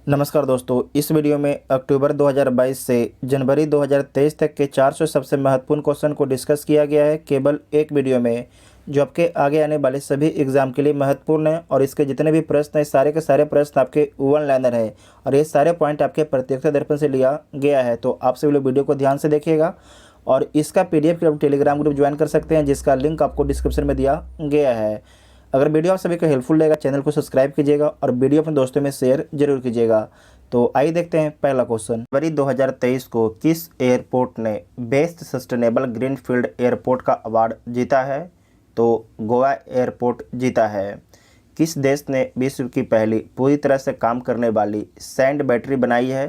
नमस्कार दोस्तों, इस वीडियो में अक्टूबर 2022 से जनवरी 2023 तक के 400 सबसे महत्वपूर्ण क्वेश्चन को डिस्कस किया गया है केवल एक वीडियो में, जो आपके आगे आने वाले सभी एग्जाम के लिए महत्वपूर्ण है। और इसके जितने भी प्रश्न हैं, सारे के सारे प्रश्न आपके वन लाइनर है और ये सारे पॉइंट आपके प्रत्यक्ष दर्पण से लिया गया है। तो आप सभी लोग वीडियो को ध्यान से देखिएगा और इसका PDF के आप टेलीग्राम ग्रुप ज्वाइन कर सकते हैं, जिसका लिंक आपको डिस्क्रिप्शन में दिया गया है। अगर वीडियो आप सभी को हेल्पफुल लगेगा, चैनल को सब्सक्राइब कीजिएगा और वीडियो अपने दोस्तों में शेयर जरूर कीजिएगा। तो आइए देखते हैं पहला क्वेश्चन। जनवरी 2023 को किस एयरपोर्ट ने बेस्ट सस्टेनेबल ग्रीनफील्ड एयरपोर्ट का अवार्ड जीता है? तो गोवा एयरपोर्ट जीता है। किस देश ने विश्व की पहली पूरी तरह से काम करने वाली सैंड बैटरी बनाई है?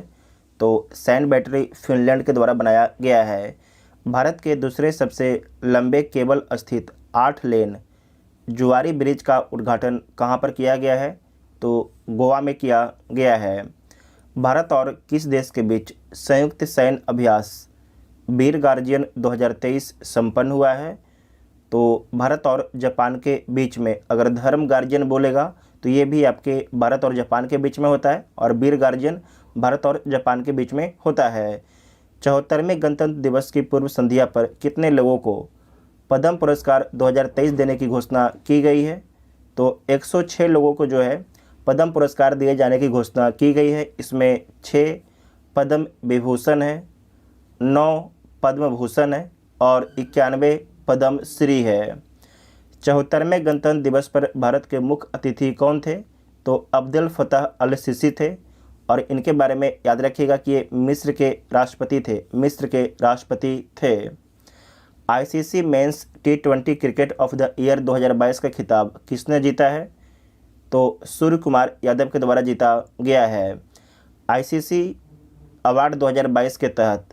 तो सैंड बैटरी फिनलैंड के द्वारा बनाया गया है। भारत के दूसरे सबसे लंबे केबल स्थित 8 लेन जुआरी ब्रिज का उद्घाटन कहाँ पर किया गया है? तो गोवा में किया गया है। भारत और किस देश के बीच संयुक्त सैन्य अभ्यास वीर गार्जियन 2023 संपन्न हुआ है? तो भारत और जापान के बीच में, अगर धर्म गार्जियन बोलेगा तो ये भी आपके भारत और जापान के बीच में होता है और वीर गार्जियन भारत और जापान के बीच में होता है। 74वें गणतंत्र दिवस की पूर्व संध्या पर कितने लोगों को पद्म पुरस्कार 2023 देने की घोषणा की गई है? तो 106 लोगों को जो है पद्म पुरस्कार दिए जाने की घोषणा की गई है। इसमें 6 पद्म विभूषण है, 9 पद्म भूषण है और 91 पद्म श्री है। 74वें गणतंत्र दिवस पर भारत के मुख्य अतिथि कौन थे? तो अब्दुल फतह अल सीसी थे और इनके बारे में याद रखिएगा कि ये मिस्र के राष्ट्रपति थे। ICC men's T20 cricket of the year 2022 का खिताब किसने जीता है? तो सूर्य कुमार यादव के द्वारा जीता गया है। ICC अवार्ड 2022 के तहत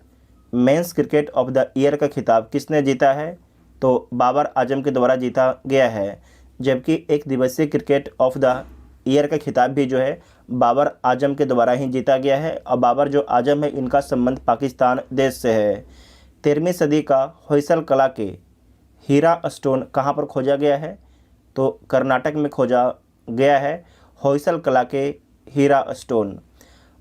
men's cricket of the year का खिताब किसने जीता है? तो बाबर आजम के द्वारा जीता गया है। जबकि एक दिवसीय क्रिकेट ऑफ द ईयर का खिताब भी जो है बाबर आजम के द्वारा ही जीता गया है। और बाबर जो आजम है, इनका संबंध पाकिस्तान देश से है। 13वीं सदी का होयसल कला के हीरा स्टोन कहाँ पर खोजा गया है? तो कर्नाटक में खोजा गया है होयसल कला के हीरा स्टोन।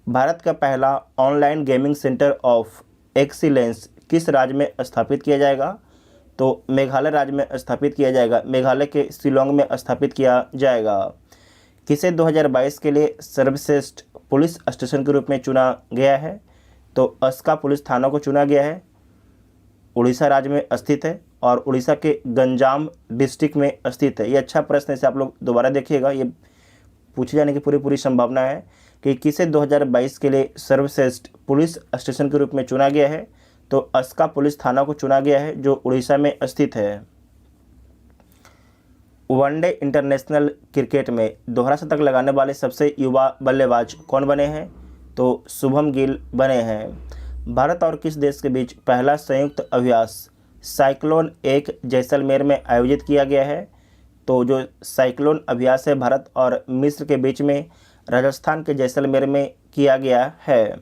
भारत का पहला online gaming centre of excellence किस राज्य में स्थापित किया जाएगा? तो मेघालय राज्य में स्थापित किया जाएगा। मेघालय के शिलोंग में स्थापित किया जाएगा। किसे 2022 के लिए सर्वश्रेष्ठ पुलिस स्टेशन के रूप में चुना गया है? तो अस्का पुलिस थाना को चुना गया है। उड़ीसा राज्य में स्थित है और उड़ीसा के गंजाम डिस्ट्रिक्ट में स्थित है। ये अच्छा प्रश्न है, इसे आप लोग दोबारा देखिएगा, ये पूछे जाने की पूरी संभावना है कि किसे 2022 के लिए सर्वश्रेष्ठ पुलिस स्टेशन के रूप में चुना गया है? तो अस्का पुलिस थाना को चुना गया है, जो उड़ीसा में स्थित है। वनडे इंटरनेशनल क्रिकेट में दोहरा शतक लगाने वाले सबसे युवा बल्लेबाज कौन बने हैं? तो शुभम गिल बने हैं। भारत और किस देश के बीच पहला संयुक्त अभ्यास साइक्लोन 1 जैसलमेर में आयोजित किया गया है? तो जो साइक्लोन अभ्यास है भारत और मिस्र के बीच में राजस्थान के जैसलमेर में किया गया है।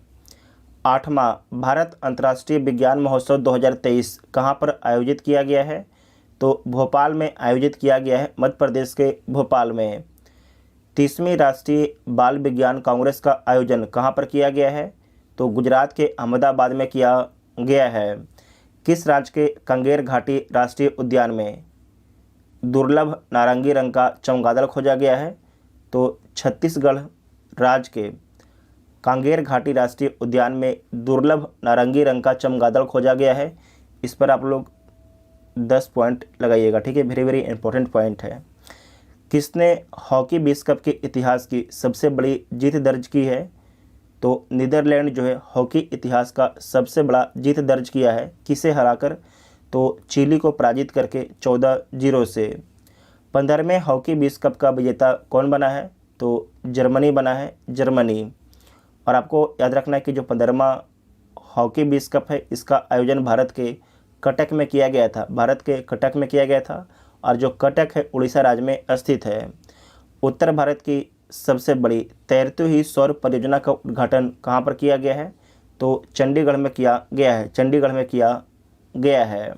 8वां भारत अंतर्राष्ट्रीय विज्ञान महोत्सव 2023 कहाँ पर आयोजित किया गया है? तो भोपाल में आयोजित किया गया है, मध्य प्रदेश के भोपाल में। 30वीं राष्ट्रीय बाल विज्ञान कांग्रेस का आयोजन कहाँ पर किया गया है? तो गुजरात के अहमदाबाद में किया गया है। किस राज्य के कंगेर घाटी राष्ट्रीय उद्यान में दुर्लभ नारंगी रंग का चमगादड़ खोजा गया है? तो छत्तीसगढ़ राज्य के कांगेर घाटी राष्ट्रीय उद्यान में दुर्लभ नारंगी रंग का चमगादड़ खोजा गया है। इस पर आप लोग 10 पॉइंट लगाइएगा, ठीक है, वेरी इंपॉर्टेंट पॉइंट है। किसने हॉकी विश्व कप के इतिहास की सबसे बड़ी जीत दर्ज की है? तो नीदरलैंड जो है हॉकी इतिहास का सबसे बड़ा जीत दर्ज किया है। किसे हराकर? तो चिली को पराजित करके 14-0 से। 15वें हॉकी विश्व कप का विजेता कौन बना है? तो जर्मनी बना है, जर्मनी। और आपको याद रखना है कि जो 15वां हॉकी विश्व कप है, इसका आयोजन भारत के कटक में किया गया था। और जो कटक है उड़ीसा राज्य में स्थित है। उत्तर भारत की सबसे बड़ी तैरती हुई सौर परियोजना का उद्घाटन कहाँ पर किया गया है? तो चंडीगढ़ में किया गया है।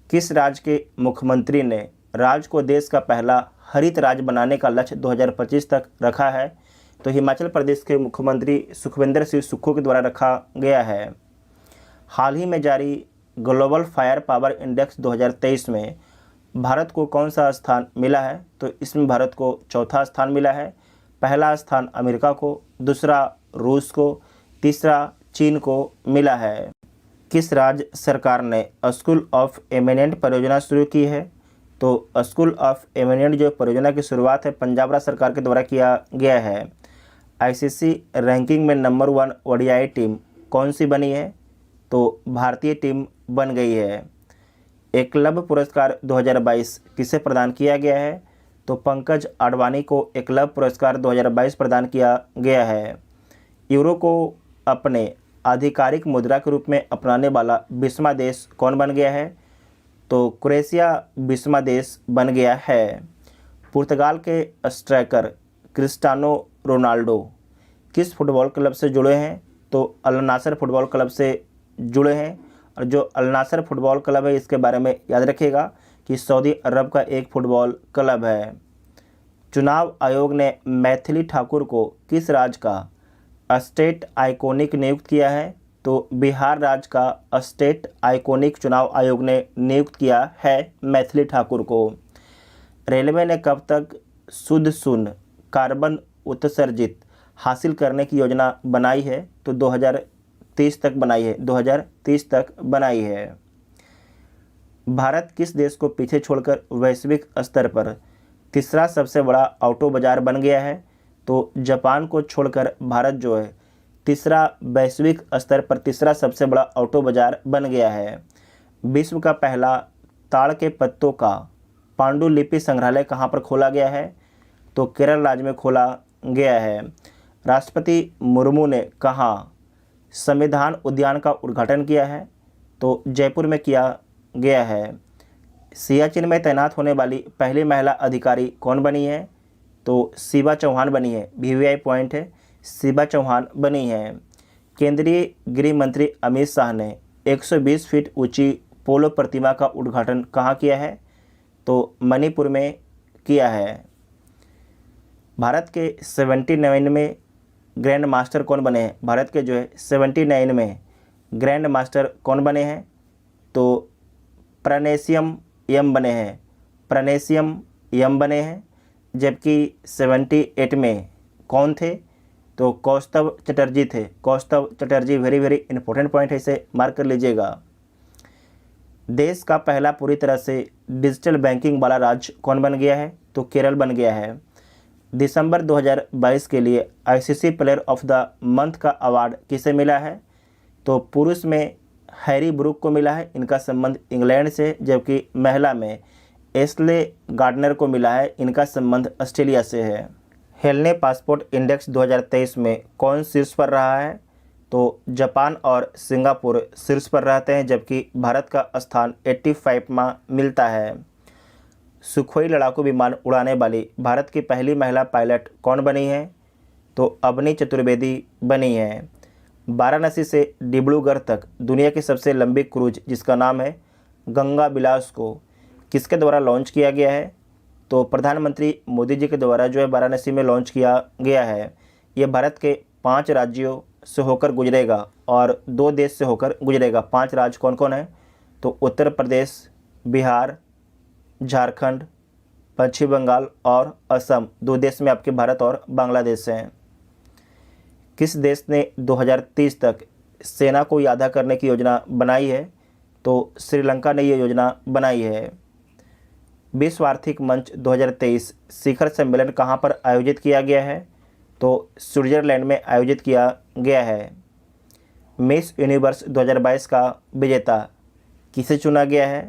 किस राज्य के मुख्यमंत्री ने राज्य को देश का पहला हरित राज्य बनाने का लक्ष्य 2025 तक रखा है? तो हिमाचल प्रदेश के मुख्यमंत्री सुखविंदर सिंह सुक्खू के द्वारा रखा गया है। हाल ही में जारी ग्लोबल फायर पावर इंडेक्स 2023 में भारत को कौन सा स्थान मिला है? तो इसमें भारत को चौथा स्थान मिला है। पहला स्थान अमेरिका को, दूसरा रूस को, तीसरा चीन को मिला है। किस राज्य सरकार ने स्कूल ऑफ एमिनेंट परियोजना शुरू की है? तो स्कूल ऑफ एमिनेंट जो परियोजना की शुरुआत है पंजाब राज्य सरकार के द्वारा किया गया है। आईसीसी रैंकिंग में नंबर 1 ओडीआई टीम कौन सी बनी है? तो भारतीय टीम बन गई है। एकलव्य पुरस्कार 2022 किसे प्रदान किया गया है? तो पंकज आडवाणी को एकलव्य पुरस्कार 2022 प्रदान किया गया है। यूरो को अपने आधिकारिक मुद्रा के रूप में अपनाने वाला 20वां देश कौन बन गया है? तो क्रोएशिया 20वां देश बन गया है। पुर्तगाल के स्ट्राइकर क्रिस्टियानो रोनाल्डो किस फुटबॉल क्लब से जुड़े हैं? तो अल नासर फुटबॉल क्लब से जुड़े हैं। और जो अल नासर फुटबॉल क्लब है इसके बारे में याद रखिएगा कि सऊदी अरब का एक फुटबॉल क्लब है। चुनाव आयोग ने मैथिली ठाकुर को किस राज्य का स्टेट आइकॉनिक नियुक्त किया है? तो बिहार राज्य का स्टेट आइकॉनिक चुनाव आयोग ने नियुक्त किया है मैथिली ठाकुर को। रेलवे ने कब तक शुद्ध शून्य कार्बन उत्सर्जित हासिल करने की योजना बनाई है? तो 2030 तक बनाई है। 2030 तक बनाई है। भारत किस देश को पीछे छोड़कर वैश्विक स्तर पर तीसरा सबसे बड़ा ऑटो बाजार बन गया है? तो जापान को छोड़कर भारत जो है तीसरा वैश्विक स्तर पर तीसरा सबसे बड़ा ऑटो बाजार बन गया है। विश्व का पहला ताड़ के पत्तों का पांडुलिपि संग्रहालय कहाँ पर खोला गया है? तो केरल राज्य में खोला गया है। राष्ट्रपति मुर्मू ने कहाँ संविधान उद्यान का उद्घाटन किया है? तो जयपुर में किया गया है। सियाचिन में तैनात होने वाली पहली महिला अधिकारी कौन बनी है? तो शिवा चौहान बनी है। वीवीआई पॉइंट है, शिवा चौहान बनी है। केंद्रीय गृह मंत्री अमित शाह ने 120 फीट ऊंची पोलो प्रतिमा का उद्घाटन कहाँ किया है? तो मणिपुर में किया है। भारत के 79 में ग्रैंड मास्टर कौन बने हैं? भारत के जो है 79 में ग्रैंड मास्टर कौन बने हैं? तो प्रनेशियम यम बने हैं। प्रनेशियम यम बने हैं। जबकि 78 में कौन थे? तो कौस्तव चटर्जी थे। Kaustav Chatterjee very important point है, इसे मार्क कर लीजिएगा। देश का पहला पूरी तरह से डिजिटल बैंकिंग वाला राज्य कौन बन गया है? तो केरल बन गया है। दिसंबर 2022 के लिए ICC player of the month का अवार्ड किसे मिला है? तो पुरुष में हैरी ब्रूक को मिला है, इनका संबंध इंग्लैंड से। जबकि महिला में एस्ले गार्डनर को मिला है, इनका संबंध ऑस्ट्रेलिया से है। हेलने पासपोर्ट इंडेक्स 2023 में कौन शीर्ष पर रहा है? तो जापान और सिंगापुर शीर्ष पर रहते हैं, जबकि भारत का स्थान 85वां मिलता है। सुखोई लड़ाकू विमान उड़ाने वाली भारत की पहली महिला पायलट कौन बनी है? तो अवनी चतुर्वेदी बनी है। वाराणसी से डिब्रूगढ़ तक दुनिया की सबसे लंबी क्रूज जिसका नाम है गंगा विलास को किसके द्वारा लॉन्च किया गया है? तो प्रधानमंत्री मोदी जी के द्वारा जो है वाराणसी में लॉन्च किया गया है। ये भारत के 5 राज्यों से होकर गुजरेगा और 2 देश से होकर गुजरेगा। 5 राज्य कौन कौन है? तो उत्तर प्रदेश, बिहार, झारखंड, पश्चिम बंगाल और असम। 2 देश में आपके भारत और बांग्लादेश हैं। किस देश ने 2030 तक सेना को आधा करने की योजना बनाई है? तो श्रीलंका ने ये योजना बनाई है। विश्व आर्थिक मंच 2023 शिखर सम्मेलन कहाँ पर आयोजित किया गया है? तो स्विट्जरलैंड में आयोजित किया गया है। मिस यूनिवर्स 2022 का विजेता किसे चुना गया है?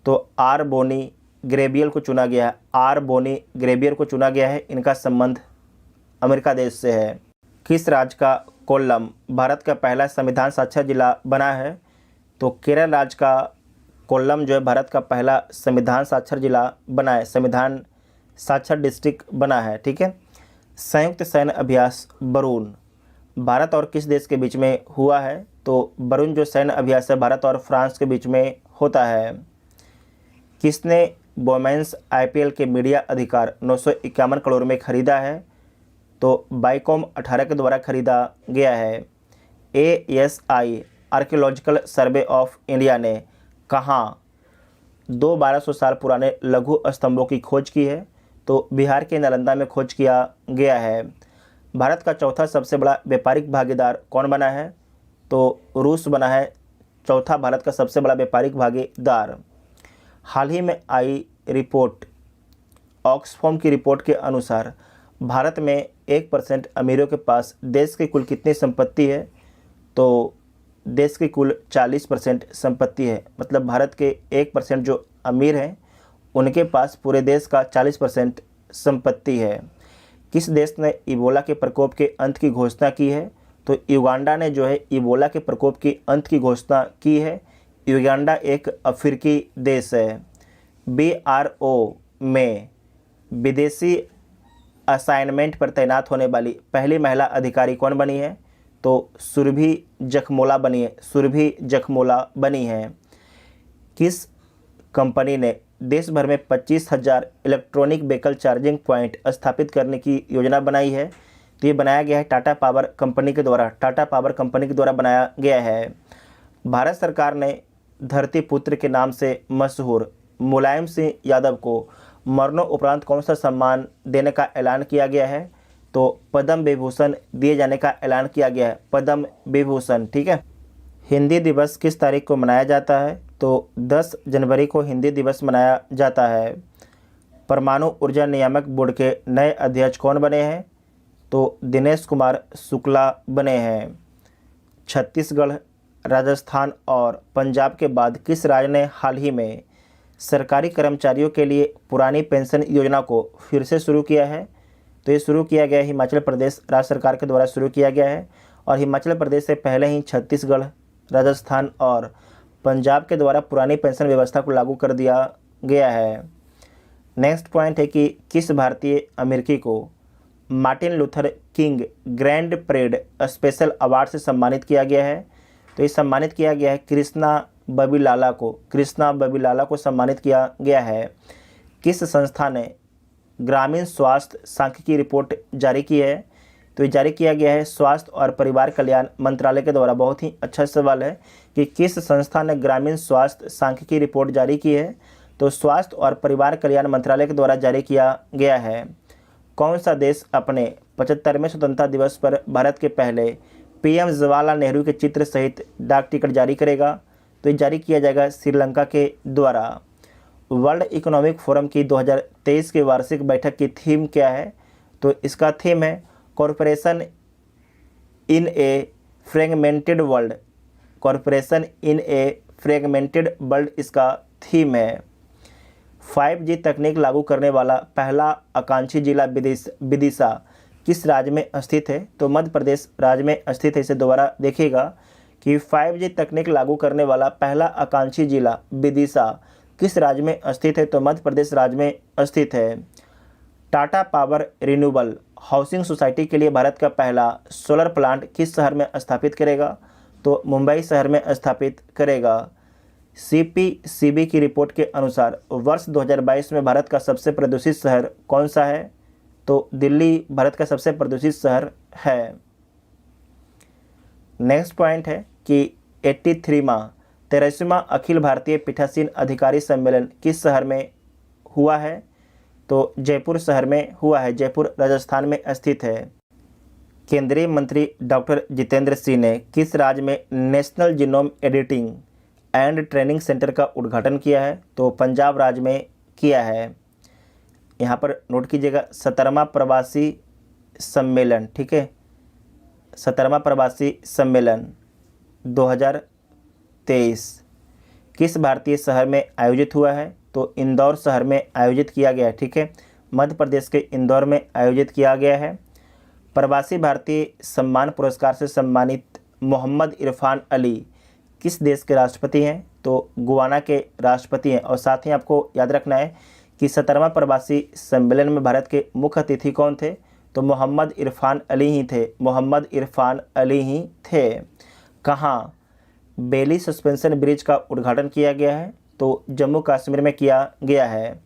तो आर बोनी ग्रेबियल को चुना गया है। आर बोनी ग्रेबियल को चुना गया है, इनका संबंध अमेरिका देश से है। किस राज्य का कोल्लम भारत का पहला संविधान साक्षर जिला बना है? तो केरल राज्य का कोल्लम जो है भारत का पहला संविधान साक्षर जिला बना है, संविधान साक्षर डिस्ट्रिक्ट बना है। ठीक है। संयुक्त सैन्य अभ्यास वरुण भारत और किस देश के बीच में हुआ है? तो वरुण जो सैन्य अभ्यास है भारत और फ्रांस के बीच में होता है। किसने वोमेन्स आईपीएल के मीडिया अधिकार 951 करोड़ में खरीदा है? तो बाइकॉम 18 के द्वारा खरीदा गया है। ASI archaeological survey of India ने कहाँ 1200 साल पुराने लघु स्तंभों की खोज की है? तो बिहार के नालंदा में खोज किया गया है। भारत का चौथा सबसे बड़ा व्यापारिक भागीदार कौन बना है? तो रूस बना है चौथा भारत का सबसे बड़ा व्यापारिक भागीदार। हाल ही में आई रिपोर्ट, ऑक्सफैम की रिपोर्ट के अनुसार भारत में 1% अमीरों के पास देश की कुल कितनी संपत्ति है? तो देश की कुल 40% संपत्ति है। मतलब भारत के 1% जो अमीर हैं उनके पास पूरे देश का 40% संपत्ति है। किस देश ने इबोला के प्रकोप के अंत की घोषणा की है? तो युगांडा ने जो है इबोला के प्रकोप के अंत की घोषणा की है। युगांडा एक अफ्रीकी देश है। BRO में विदेशी असाइनमेंट पर तैनात होने वाली पहली महिला अधिकारी कौन बनी है? तो सुरभि जखमोला बनी है। सुरभि जखमोला बनी है। किस कंपनी ने देश भर में 25,000 इलेक्ट्रॉनिक व्हीकल चार्जिंग पॉइंट स्थापित करने की योजना बनाई है? तो ये बनाया गया है टाटा पावर कंपनी के द्वारा। टाटा पावर कंपनी के द्वारा बनाया गया है। भारत सरकार ने धरती पुत्र के नाम से मशहूर मुलायम सिंह यादव को मरणोपरांत कौन सा सम्मान देने का ऐलान किया गया है? तो पद्म विभूषण दिए जाने का ऐलान किया गया है। पद्म विभूषण, ठीक है। हिंदी दिवस किस तारीख को मनाया जाता है? तो 10 जनवरी को हिंदी दिवस मनाया जाता है। परमाणु ऊर्जा नियामक बोर्ड के नए अध्यक्ष कौन बने हैं? तो दिनेश कुमार शुक्ला बने हैं। छत्तीसगढ़, राजस्थान और पंजाब के बाद किस राज्य ने हाल ही में सरकारी कर्मचारियों के लिए पुरानी पेंशन योजना को फिर से शुरू किया है? तो ये शुरू किया गया हिमाचल प्रदेश राज्य सरकार के द्वारा शुरू किया गया है। और हिमाचल प्रदेश से पहले ही छत्तीसगढ़, राजस्थान और पंजाब के द्वारा पुरानी पेंशन व्यवस्था को लागू कर दिया गया है। नेक्स्ट पॉइंट है कि किस भारतीय अमेरिकी को Martin Luther king grand parade special award से सम्मानित किया गया है? तो ये सम्मानित किया गया है कृष्णा बबिलाला को। कृष्णा बबिलाला को सम्मानित किया गया है। किस संस्था ने ग्रामीण स्वास्थ्य सांख्यिकी रिपोर्ट जारी की है? तो ये जारी किया गया है स्वास्थ्य और परिवार कल्याण मंत्रालय के द्वारा। बहुत ही अच्छा सवाल है कि किस संस्था ने ग्रामीण स्वास्थ्य सांख्यिकी रिपोर्ट जारी की है? तो स्वास्थ्य और परिवार कल्याण मंत्रालय के द्वारा जारी किया गया है। कौन सा देश अपने 75वें स्वतंत्रता दिवस पर भारत के पहले PM जवाहरलाल नेहरू के चित्र सहित डाक टिकट जारी करेगा? तो ये जारी किया जाएगा श्रीलंका के द्वारा। वर्ल्ड इकोनॉमिक फोरम की 2023 की वार्षिक बैठक की थीम क्या है? तो इसका थीम है corporation in a fragmented world. Corporation in a fragmented world इसका थीम है। 5G तकनीक लागू करने वाला पहला आकांक्षी जिला विदिशा किस राज्य में स्थित है? तो मध्य प्रदेश राज्य में स्थित है। इसे दोबारा देखिएगा कि 5G तकनीक लागू करने वाला पहला आकांक्षी जिला विदिशा किस राज्य में स्थित है? तो मध्य प्रदेश राज्य में स्थित है। Tata power renewable housing society के लिए भारत का पहला सोलर प्लांट किस शहर में स्थापित करेगा? तो मुंबई शहर में स्थापित करेगा। CPCB की रिपोर्ट के अनुसार वर्ष 2022 में भारत का सबसे प्रदूषित शहर कौन सा है? तो दिल्ली भारत का सबसे प्रदूषित शहर है। नेक्स्ट पॉइंट है कि 83वां अखिल भारतीय पीठासीन अधिकारी सम्मेलन किस शहर में हुआ है? तो जयपुर शहर में हुआ है। जयपुर राजस्थान में स्थित है। केंद्रीय मंत्री डॉक्टर जितेंद्र सिंह ने किस राज्य में national genome editing and training centre का उद्घाटन किया है? तो पंजाब राज्य में किया है। यहाँ पर नोट कीजिएगा 17वां प्रवासी सम्मेलन, ठीक है। 17वां प्रवासी सम्मेलन 2023 किस भारतीय शहर में आयोजित हुआ है? तो इंदौर शहर में आयोजित किया गया है, ठीक है। मध्य प्रदेश के इंदौर में आयोजित किया गया है। प्रवासी भारतीय सम्मान पुरस्कार से सम्मानित मोहम्मद इरफान अली किस देश के राष्ट्रपति हैं? तो गुयाना के राष्ट्रपति हैं। और साथ ही आपको याद रखना है कि 17वां प्रवासी सम्मेलन में भारत के मुख्य अतिथि कौन थे? तो मोहम्मद इरफान अली ही थे। मोहम्मद इरफान अली ही थे। कहाँ बेली सस्पेंशन ब्रिज का उद्घाटन किया गया है? तो जम्मू कश्मीर में किया गया है।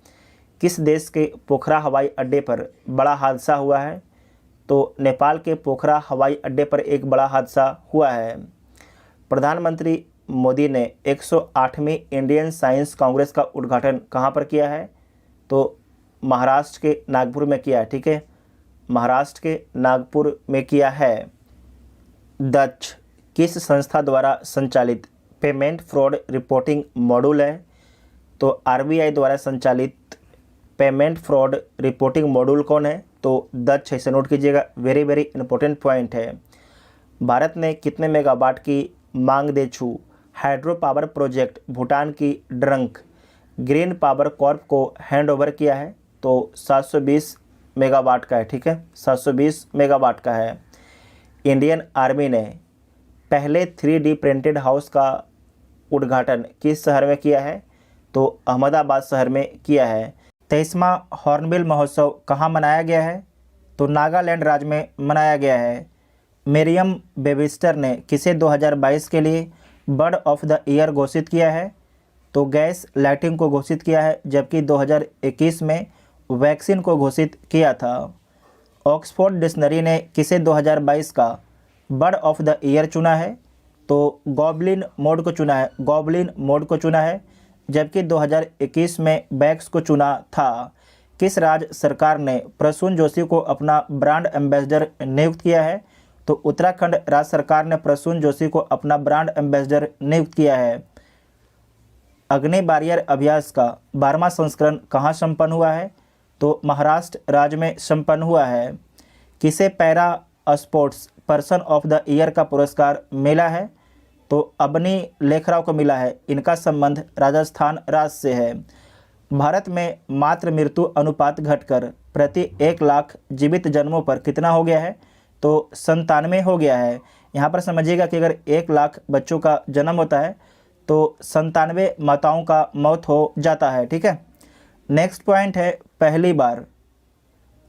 किस देश के पोखरा हवाई अड्डे पर बड़ा हादसा हुआ है? तो नेपाल के पोखरा हवाई अड्डे पर एक बड़ा हादसा हुआ है। प्रधानमंत्री मोदी ने 108वीं इंडियन साइंस कांग्रेस का उद्घाटन कहाँ पर किया है? तो महाराष्ट्र के नागपुर में किया है। ठीक है, महाराष्ट्र के नागपुर में किया है। दक्ष किस संस्था द्वारा संचालित पेमेंट फ्रॉड रिपोर्टिंग मॉड्यूल है? तो आरबीआई द्वारा संचालित पेमेंट फ्रॉड रिपोर्टिंग मॉड्यूल कौन है? तो दक्ष है। इसे नोट कीजिएगा, वेरी वेरी इंपॉर्टेंट पॉइंट है। भारत ने कितने मेगावाट की मांगदेछू हाइड्रो पावर प्रोजेक्ट भूटान की ड्रंक ग्रीन पावर कॉर्प को हैंड ओवर किया है? तो 720 मेगावाट का है। ठीक है, 720 मेगावाट का है। इंडियन आर्मी ने पहले 3D प्रिंटेड हाउस का उद्घाटन किस शहर में किया है? तो अहमदाबाद शहर में किया है। 23वां हॉर्नबिल महोत्सव कहाँ मनाया गया है? तो नागालैंड राज्य में मनाया गया है। मेरियम वेबस्टर ने किसे 2022 के लिए बर्ड ऑफ द ईयर घोषित किया है? तो गैस लाइटिंग को घोषित किया है, जबकि 2021 में वैक्सीन को घोषित किया था। ऑक्सफोर्ड डिक्शनरी ने किसे 2022 का बर्ड ऑफ द ईयर चुना है? तो गॉबलिन मोड को चुना है, गॉबलिन मोड को चुना है, जबकि 2021 में बैक्स को चुना था। किस राज्य सरकार ने प्रसून जोशी को अपना ब्रांड एम्बेसडर नियुक्त किया है? तो उत्तराखंड राज्य सरकार ने प्रसून जोशी को अपना ब्रांड एम्बेसडर नियुक्त किया है। अग्नि बैरियर अभ्यास का 12वां संस्करण कहाँ संपन्न हुआ है? तो महाराष्ट्र राज्य में संपन्न हुआ है। किसे para sports person of the year का पुरस्कार मिला है? तो अबनी लेखराव को मिला है। इनका संबंध राजस्थान राज्य से है। भारत में मातृ मृत्यु अनुपात घटकर प्रति 1 लाख जीवित जन्मों पर कितना हो गया है? तो 97 हो गया है। यहाँ पर समझिएगा कि अगर 1 लाख बच्चों का जन्म होता है तो 97 माताओं का मौत हो जाता है। ठीक है, नेक्स्ट पॉइंट है, पहली बार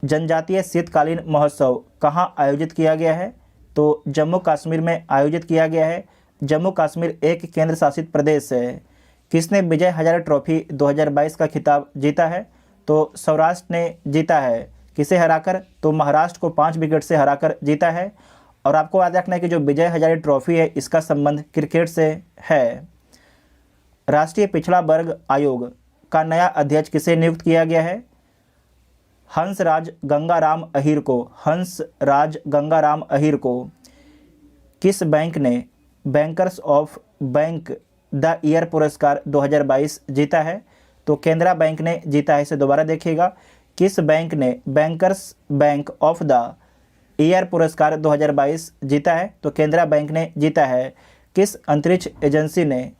जनजातीय शीतकालीन महोत्सव कहाँ आयोजित किया गया है? तो जम्मू कश्मीर में आयोजित किया गया है। जम्मू कश्मीर एक केंद्र शासित प्रदेश है। किसने विजय हजारे ट्रॉफी 2022 का खिताब जीता है? तो सौराष्ट्र ने जीता है। किसे हराकर? तो महाराष्ट्र को 5 विकेट से हराकर जीता है। और आपको याद रखना है कि जो विजय हजारे ट्रॉफी है इसका संबंध क्रिकेट से है। राष्ट्रीय पिछड़ा वर्ग आयोग का नया अध्यक्ष किसे नियुक्त किया गया है? हंसराज गंगाराम अहीर को, हंसराज गंगाराम अहीर को। किस बैंक ने bankers of bank the year पुरस्कार 2022 जीता है? तो केनरा बैंक ने जीता है। इसे दोबारा देखिएगा, किस बैंक ने bankers bank of the year पुरस्कार 2022 जीता है? तो केनरा बैंक ने जीता है। किस अंतरिक्ष एजेंसी ने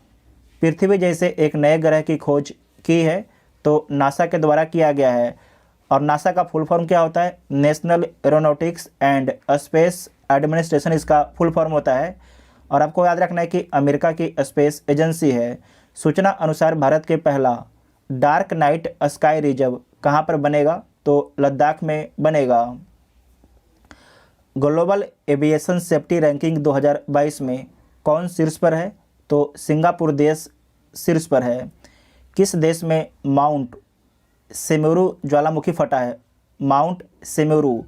पृथ्वी जैसे एक नए ग्रह की खोज की है? तो नासा के द्वारा किया गया है। और नासा का फुल फॉर्म क्या होता है? National aeronautics and space administration इसका फुल फॉर्म होता है। और आपको याद रखना है कि अमेरिका की स्पेस एजेंसी है। सूचना अनुसार भारत के पहला डार्क नाइट स्काई रिजर्व कहाँ पर बनेगा? तो लद्दाख में बनेगा। ग्लोबल एविएशन सेफ्टी रैंकिंग 2022 में कौन शीर्ष पर है? तो सिंगापुर देश शीर्ष पर है। किस देश में माउंट सेमेरू ज्वालामुखी फटा है? माउंट सेमेरू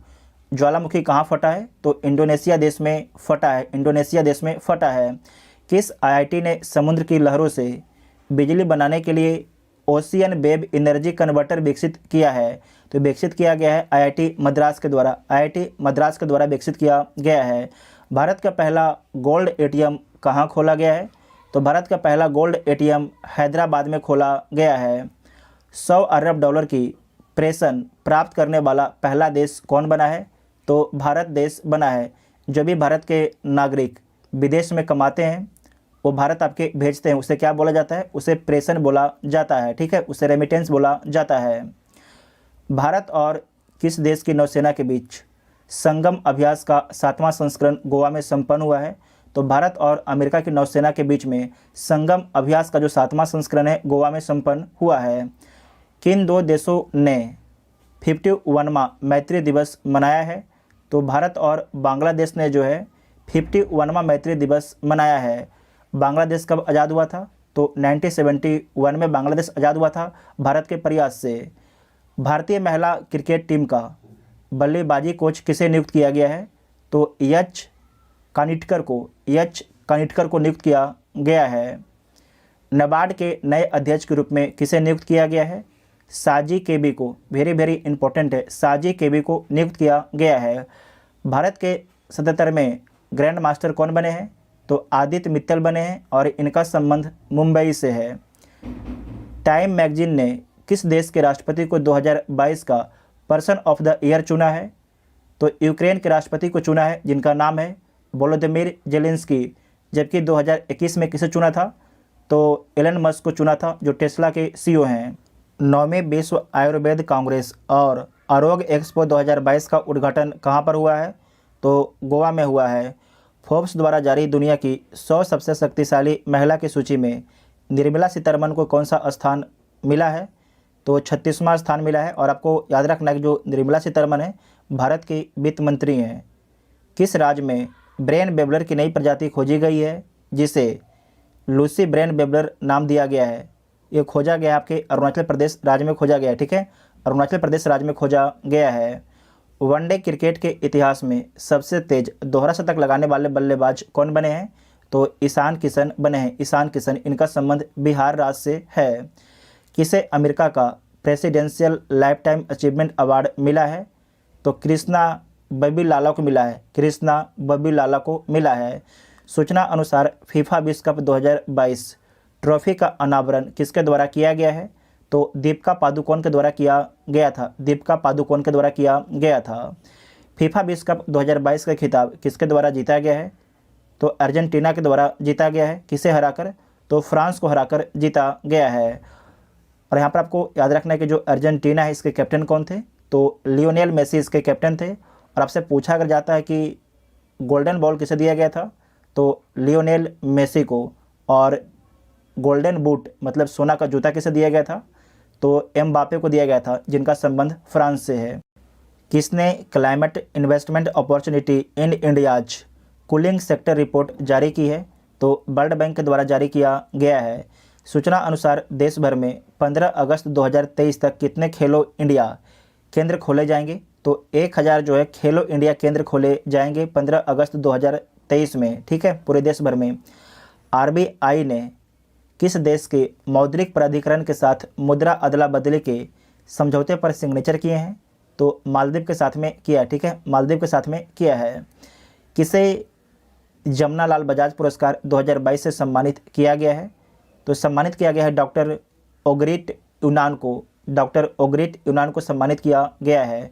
ज्वालामुखी कहाँ फटा है? तो इंडोनेशिया देश में फटा है। इंडोनेशिया देश में फटा है। किस आईआईटी ने समुद्र की लहरों से बिजली बनाने के लिए ओशियन वेव एनर्जी कन्वर्टर विकसित किया है? तो विकसित किया गया है आईआईटी मद्रास के द्वारा। आईआईटी मद्रास के द्वारा विकसित किया गया है। भारत का पहला गोल्ड एटीएम कहाँ खोला गया है? तो भारत का पहला गोल्ड एटीएम हैदराबाद में खोला गया है। 100 अरब डॉलर की प्रेषण प्राप्त करने वाला पहला देश कौन बना है? तो भारत देश बना है। जो भी भारत के नागरिक विदेश में कमाते हैं वो भारत आपके भेजते हैं, उसे क्या बोला जाता है? उसे प्रेषण बोला जाता है। ठीक है, उसे रेमिटेंस बोला जाता है। भारत और किस देश की नौसेना के बीच संगम अभ्यास का 7वां संस्करण गोवा में संपन्न हुआ है? तो भारत और अमेरिका की नौसेना के बीच में संगम अभ्यास का जो 7वां संस्करण है गोवा में संपन्न हुआ है। किन दो देशों ने 51वां मैत्री दिवस मनाया है? तो भारत और बांग्लादेश ने जो है 51वां मैत्री दिवस मनाया है। बांग्लादेश कब आज़ाद हुआ था? तो 1971 में बांग्लादेश आज़ाद हुआ था भारत के प्रयास से। भारतीय महिला क्रिकेट टीम का बल्लेबाजी कोच किसे नियुक्त किया गया है? तो एच कानिटकर को नियुक्त किया गया है। नाबार्ड के नए अध्यक्ष के रूप में किसे नियुक्त किया गया है? साजी केबी को, वेरी इंपॉर्टेंट है, साजी केबी को नियुक्त किया गया है। भारत के 77वें ग्रैंड मास्टर कौन बने हैं? तो आदित्य मित्तल बने हैं और इनका संबंध मुंबई से है। टाइम मैगजीन ने किस देश के राष्ट्रपति को 2022 का पर्सन ऑफ द ईयर चुना है? तो यूक्रेन के राष्ट्रपति को चुना है जिनका नाम है वोलोदिमीर जेलेंस्की। जबकि 2021 में किसे चुना था? तो एलन मस्क को चुना था जो टेस्ला के सीईओ हैं। 9वीं विश्व आयुर्वेद कांग्रेस और आरोग्य एक्सपो 2022 का उद्घाटन कहाँ पर हुआ है? तो गोवा में हुआ है। फोर्ब्स द्वारा जारी दुनिया की 100 सबसे शक्तिशाली महिला की सूची में निर्मला सीतारमण को कौन सा स्थान मिला है? तो 36वां स्थान मिला है। और आपको याद रखना है कि जो निर्मला सीतारमण है भारत की वित्त मंत्री हैं। किस राज्य में ब्रेन वेबलर की नई प्रजाति खोजी गई है जिसे लूसी ब्रेन वेबलर नाम दिया गया है? ये खोजा गया आपके अरुणाचल प्रदेश राज्य में खोजा गया है। ठीक है, अरुणाचल प्रदेश राज्य में खोजा गया है। वनडे क्रिकेट के इतिहास में सबसे तेज दोहरा शतक लगाने वाले बल्लेबाज कौन बने हैं? तो ईशान किशन बने हैं, ईशान किशन। इनका संबंध बिहार राज्य से है। किसे अमेरिका का presidential life time achievement award मिला है? तो कृष्णा बबी लाला को मिला है, कृष्णा बबी लाला को मिला है। सूचना अनुसार फीफा विश्व कप 2022 ट्रॉफी का अनावरण किसके द्वारा किया गया है? तो दीपिका पादुकोण के द्वारा किया गया था, दीपिका पादुकोण के द्वारा किया गया था। फीफा विश्व कप 2022 का खिताब किसके द्वारा जीता गया है? तो अर्जेंटीना के द्वारा जीता गया है। किसे हराकर? तो फ्रांस को हराकर जीता गया है। और यहाँ पर आपको याद रखना है कि जो अर्जेंटीना है इसके कैप्टन कौन थे? तो लियोनेल मेसी इसके कैप्टन थे। और आपसे पूछा अगर जाता है कि गोल्डन बॉल किसे दिया गया था? तो लियोनेल मेसी को। और गोल्डन बूट मतलब सोना का जूता किसे दिया गया था? तो एम्बापे को दिया गया था जिनका संबंध फ्रांस से है। किसने climate investment opportunity in India's cooling sector report जारी की है? तो वर्ल्ड बैंक के द्वारा जारी किया गया है। सूचना अनुसार देश भर में 15 अगस्त 2023 तक कितने खेलो इंडिया केंद्र खोले जाएंगे? तो 1000 जो है खेलो इंडिया केंद्र खोले जाएंगे 15 अगस्त 2023 में। ठीक है, पूरे देश भर में। आरबीआई ने किस देश के मौद्रिक प्राधिकरण के साथ मुद्रा अदला बदली के समझौते पर सिग्नेचर किए हैं? तो मालदीव के साथ में किया है। ठीक है, मालदीव के साथ में किया है। किसे जमुना लाल बजाज पुरस्कार 2022 से सम्मानित किया गया है? तो सम्मानित किया गया है डॉक्टर ओग्रिट यूनान को, डॉक्टर ओग्रिट यूनान को सम्मानित किया गया है।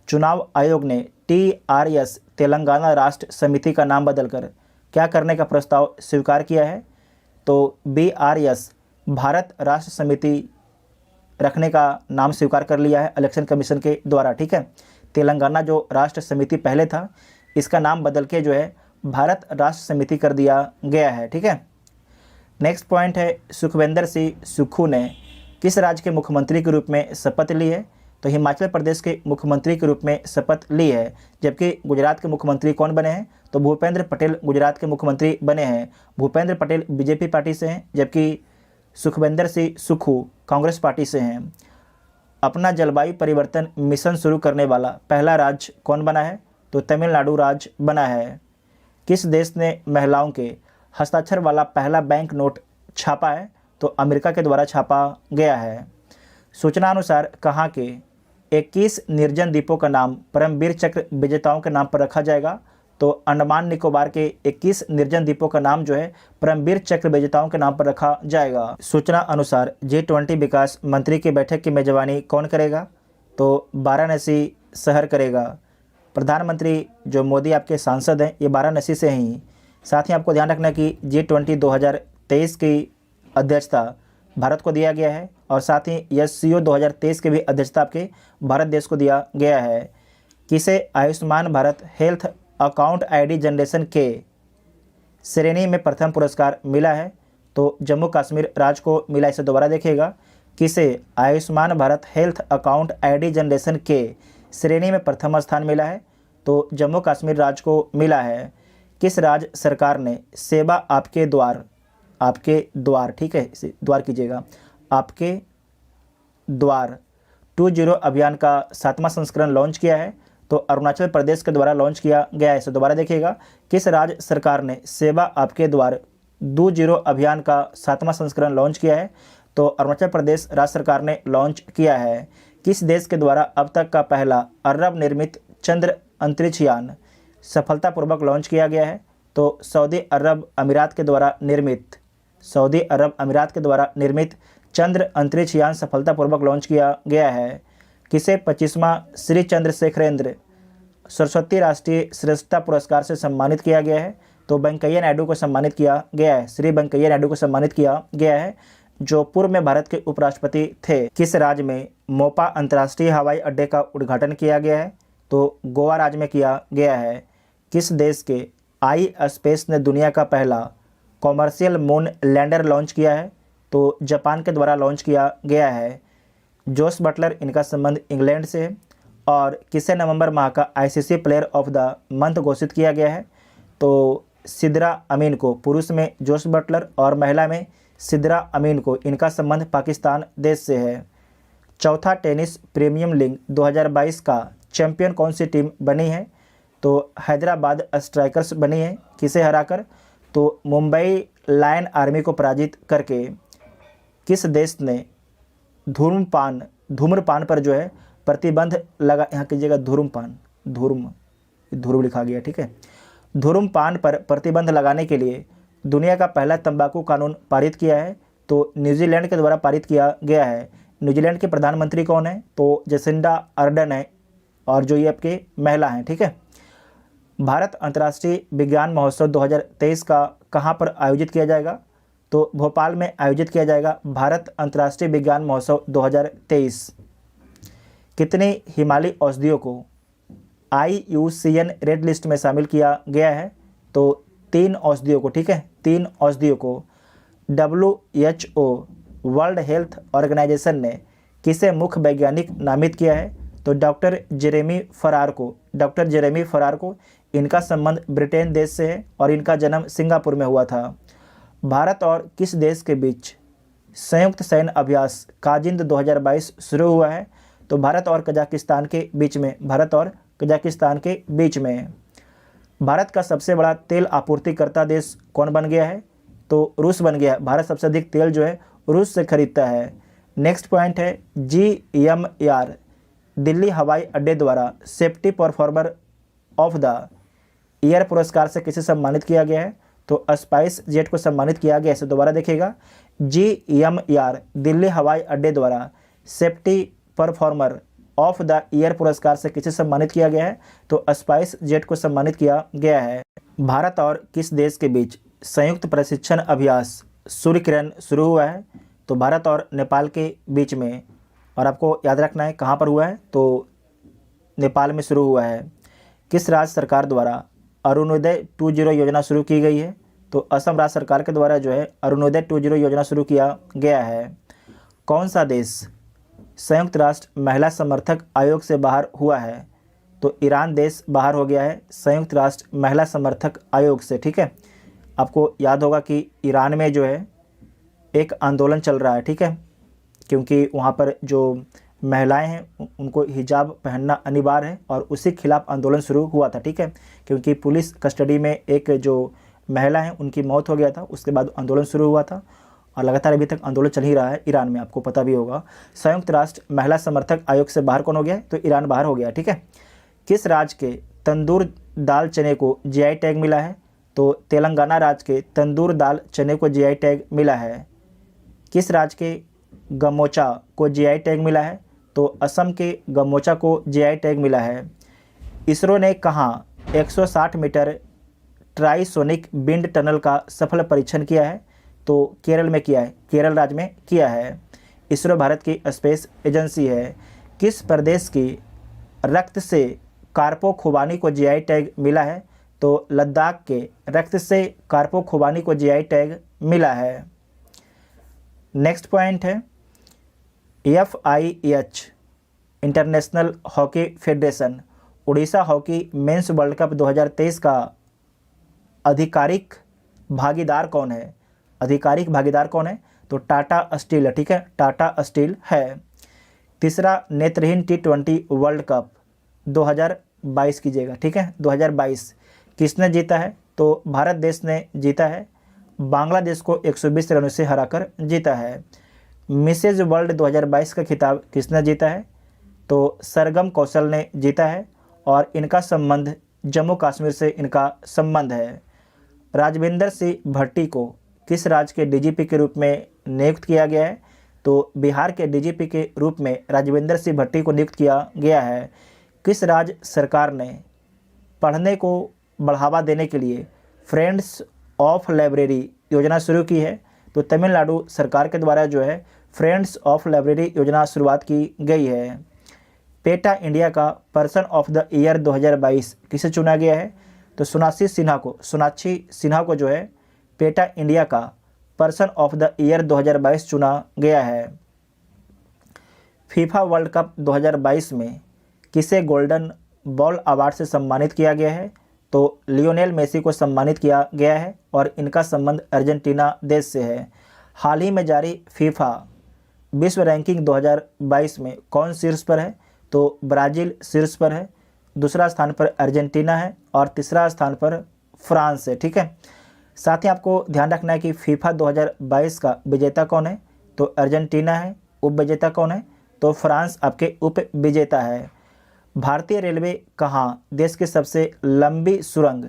चुनाव आयोग ने TRS तेलंगाना राष्ट्र समिति का नाम बदलकर क्या करने का प्रस्ताव स्वीकार किया है? तो BRS भारत राष्ट्र समिति रखने का नाम स्वीकार कर लिया है इलेक्शन कमीशन के द्वारा। ठीक है, तेलंगाना जो राष्ट्र समिति पहले था इसका नाम बदल के जो है भारत राष्ट्र समिति कर दिया गया है। ठीक है, नेक्स्ट पॉइंट है सुखविंदर सिंह सुक्खू ने किस राज्य के मुख्यमंत्री के रूप में शपथ ली है? तो हिमाचल प्रदेश के मुख्यमंत्री के रूप में शपथ ली है। जबकि गुजरात के मुख्यमंत्री कौन बने हैं? तो भूपेंद्र पटेल गुजरात के मुख्यमंत्री बने हैं। भूपेंद्र पटेल बीजेपी पार्टी से हैं जबकि सुखविंदर सिंह सुक्खू कांग्रेस पार्टी से हैं। अपना जलवायु परिवर्तन मिशन शुरू करने वाला पहला राज्य कौन बना है? तो तमिलनाडु राज्य बना है। किस देश ने महिलाओं के हस्ताक्षर वाला पहला बैंक नोट छापा है? तो अमेरिका के द्वारा छापा गया है। सूचना अनुसार कहाँ के 21 निर्जन द्वीपों का नाम परमवीर चक्र विजेताओं के नाम पर रखा जाएगा? तो अंडमान निकोबार के 21 निर्जन द्वीपों का नाम जो है परमवीर चक्र विजेताओं के नाम पर रखा जाएगा। सूचना अनुसार G20 विकास मंत्री की बैठक की मेजबानी कौन करेगा? तो वाराणसी शहर करेगा। प्रधानमंत्री जो मोदी आपके सांसद हैं ये वाराणसी से ही। साथ ही आपको ध्यान रखना कि G20 2023 की अध्यक्षता भारत को दिया गया है और साथ ही SCO 2023 की भी अध्यक्षता आपके भारत देश को दिया गया है। किसे Ayushman Bharat health account ID generation के श्रेणी में प्रथम पुरस्कार मिला है? तो जम्मू कश्मीर राज्य को मिला। इसे दोबारा देखिएगा, किसे Ayushman Bharat health account ID generation के श्रेणी में प्रथम स्थान मिला है? तो जम्मू कश्मीर राज्य को मिला है। किस राज्य सरकार ने सेवा आपके द्वार, ठीक है इसे द्वार कीजिएगा, आपके द्वार 20 अभियान का 7वां संस्करण लॉन्च किया है? तो अरुणाचल प्रदेश के द्वारा लॉन्च किया गया है। इसे दोबारा देखिएगा, किस राज्य सरकार ने सेवा आपके द्वार 2.0 अभियान का 7वां संस्करण लॉन्च किया है? तो अरुणाचल प्रदेश राज्य सरकार ने लॉन्च किया है। किस देश के द्वारा अब तक का पहला अरब निर्मित चंद्र अंतरिक्ष यान सफलतापूर्वक लॉन्च किया गया है? तो सऊदी अरब अमीरात के द्वारा निर्मित चंद्र अंतरिक्ष यान सफलतापूर्वक लॉन्च किया गया है। किसे 25वां श्री चंद्रशेखरेंद्र सरस्वती राष्ट्रीय श्रेष्ठता पुरस्कार से सम्मानित किया गया है? तो वेंकैया नायडू को सम्मानित किया गया है। श्री वेंकैया नायडू को सम्मानित किया गया है, जो पूर्व में भारत के उपराष्ट्रपति थे। किस राज्य में मोपा अंतर्राष्ट्रीय हवाई अड्डे का उद्घाटन किया गया है? तो गोवा राज्य में किया गया है। किस देश के आई स्पेस ने दुनिया का पहला कॉमर्शियल मून लैंडर लॉन्च किया है? तो जापान के द्वारा लॉन्च किया गया है। जोस बटलर, इनका संबंध इंग्लैंड से है। और किसे नवंबर माह का ICC player of the month घोषित किया गया है? तो सिद्रा अमीन को, पुरुष में जोस बटलर और महिला में सिद्रा अमीन को। इनका संबंध पाकिस्तान देश से है। चौथा टेनिस प्रीमियर लीग 2022 का चैंपियन कौन सी टीम बनी है? तो हैदराबाद स्ट्राइकर्स बनी है। किसे हराकर? तो मुंबई लायन आर्मी को पराजित करके। किस देश ने धूम्रपान पर जो है प्रतिबंध लगा, यहाँ कीजिएगा धूर्म लिखा गया, ठीक है। धूम्रपान पर प्रतिबंध लगाने के लिए दुनिया का पहला तंबाकू कानून पारित किया है? तो न्यूजीलैंड के द्वारा पारित किया गया है। न्यूजीलैंड के प्रधानमंत्री कौन है? तो जेसिंडा अर्डन है, और जो ये आपके महिला हैं, ठीक है। भारत अंतर्राष्ट्रीय विज्ञान महोत्सव 2023 का कहाँ पर आयोजित किया जाएगा? तो भोपाल में आयोजित किया जाएगा भारत अंतर्राष्ट्रीय विज्ञान महोत्सव 2023। कितनी हिमालयी औषधियों को IUCN रेड लिस्ट में शामिल किया गया है? तो 3 औषधियों को, ठीक है, 3 औषधियों को। WHO वर्ल्ड हेल्थ ऑर्गेनाइजेशन ने किसे मुख्य वैज्ञानिक नामित किया है? तो डॉक्टर जेरेमी फरार को। इनका संबंध ब्रिटेन देश से है और इनका जन्म सिंगापुर में हुआ था। भारत और किस देश के बीच संयुक्त सैन्य अभ्यास काजिंद 2022 शुरू हुआ है? तो भारत और कजाकिस्तान के बीच में। भारत का सबसे बड़ा तेल आपूर्तिकर्ता देश कौन बन गया है? तो रूस बन गया है। भारत सबसे अधिक तेल जो है रूस से खरीदता है। नेक्स्ट पॉइंट है GMR दिल्ली हवाई अड्डे द्वारा safety performer of the year पुरस्कार से किसे सम्मानित किया गया है? तो स्पाइस जेट को सम्मानित किया गया। इसे दोबारा देखिएगा, GMR दिल्ली हवाई अड्डे द्वारा safety performer of the year पुरस्कार से किसे सम्मानित किया गया है? तो स्पाइस जेट को सम्मानित किया गया है। भारत और किस देश के बीच संयुक्त प्रशिक्षण अभ्यास सूर्य किरण शुरू हुआ है? तो भारत और नेपाल के बीच में। और आपको याद रखना है कहाँ पर हुआ है? तो नेपाल में शुरू हुआ है। किस राज्य सरकार द्वारा अरुणोदय 2.0 योजना शुरू की गई है? तो असम राज्य सरकार के द्वारा जो है अरुणोदय 2.0 योजना शुरू किया गया है। कौन सा देश संयुक्त राष्ट्र महिला समर्थक आयोग से बाहर हुआ है? तो ईरान देश बाहर हो गया है संयुक्त राष्ट्र महिला समर्थक आयोग से, ठीक है। आपको याद होगा कि ईरान में जो है एक आंदोलन चल रहा है, ठीक है, क्योंकि वहाँ पर जो महिलाएं हैं उनको हिजाब पहनना अनिवार्य है और उसी खिलाफ आंदोलन शुरू हुआ था, ठीक है, क्योंकि पुलिस कस्टडी में एक जो महिला है उनकी मौत हो गया था। उसके बाद आंदोलन शुरू हुआ था और लगातार अभी तक आंदोलन चल ही रहा है ईरान में, आपको पता भी होगा। संयुक्त राष्ट्र महिला समर्थक आयोग से बाहर कौन हो गया? तो ईरान बाहर हो गया, ठीक है। किस राज्य के तंदूर दाल चने को GI टैग मिला है? तो तेलंगाना राज्य के तंदूर दाल चने को GI टैग मिला है। किस राज्य के गमोचा को GI टैग मिला है? तो असम के गमोचा को GI टैग मिला है। इसरो ने कहाँ 160 मीटर ट्राइसोनिक विंड टनल का सफल परीक्षण किया है? तो केरल में किया है, केरल राज्य में किया है। इसरो भारत की स्पेस एजेंसी है। किस प्रदेश की रक्त से कार्पो खुबानी को GI टैग मिला है? तो लद्दाख के रक्त से कार्पो खुबानी को GI टैग मिला है। नेक्स्ट पॉइंट है FIH international hockey federation Orissa hockey mains world cup 2023 का आधिकारिक भागीदार कौन है? तो टाटा स्टील है, ठीक है, टाटा स्टील है। तीसरा नेत्रहीन T20 वर्ल्ड कप 2022 कीजिएगा, ठीक है। 2022 किसने जीता है? तो भारत देश ने जीता है, बांग्लादेश को 120 रनों से हराकर जीता है। मिसेज वर्ल्ड 2022 का खिताब किसने जीता है? तो सरगम कौशल ने जीता है और इनका संबंध जम्मू कश्मीर से इनका संबंध है। राजविंदर सिंह भट्टी को किस राज्य के डीजीपी के रूप में नियुक्त किया गया है? तो बिहार के डीजीपी के रूप में राजविंदर सिंह भट्टी को नियुक्त किया गया है। किस राज्य सरकार ने पढ़ने को बढ़ावा देने के लिए फ्रेंड्स ऑफ लाइब्रेरी योजना शुरू की है? तो तमिलनाडु सरकार के द्वारा जो है फ्रेंड्स ऑफ लाइब्रेरी योजना शुरुआत की गई है। पेटा इंडिया का पर्सन ऑफ द ईयर 2022 किसे चुना गया है? तो सोनाक्षी सिन्हा को जो है पेटा इंडिया का पर्सन ऑफ द ईयर 2022 चुना गया है। फीफा वर्ल्ड कप 2022 में किसे गोल्डन बॉल अवार्ड से सम्मानित किया गया है? तो लियोनेल मेसी को सम्मानित किया गया है और इनका संबंध अर्जेंटीना देश से है। हाल ही में जारी फीफा विश्व रैंकिंग 2022 में कौन शीर्ष पर है? तो ब्राज़ील शीर्ष पर है, दूसरा स्थान पर अर्जेंटीना है और तीसरा स्थान पर फ्रांस है, ठीक है। साथ ही आपको ध्यान रखना है कि फीफा 2022 का विजेता कौन है? तो अर्जेंटीना है। उप विजेता कौन है? तो फ्रांस आपके उप विजेता है। भारतीय रेलवे कहाँ देश की सबसे लंबी सुरंग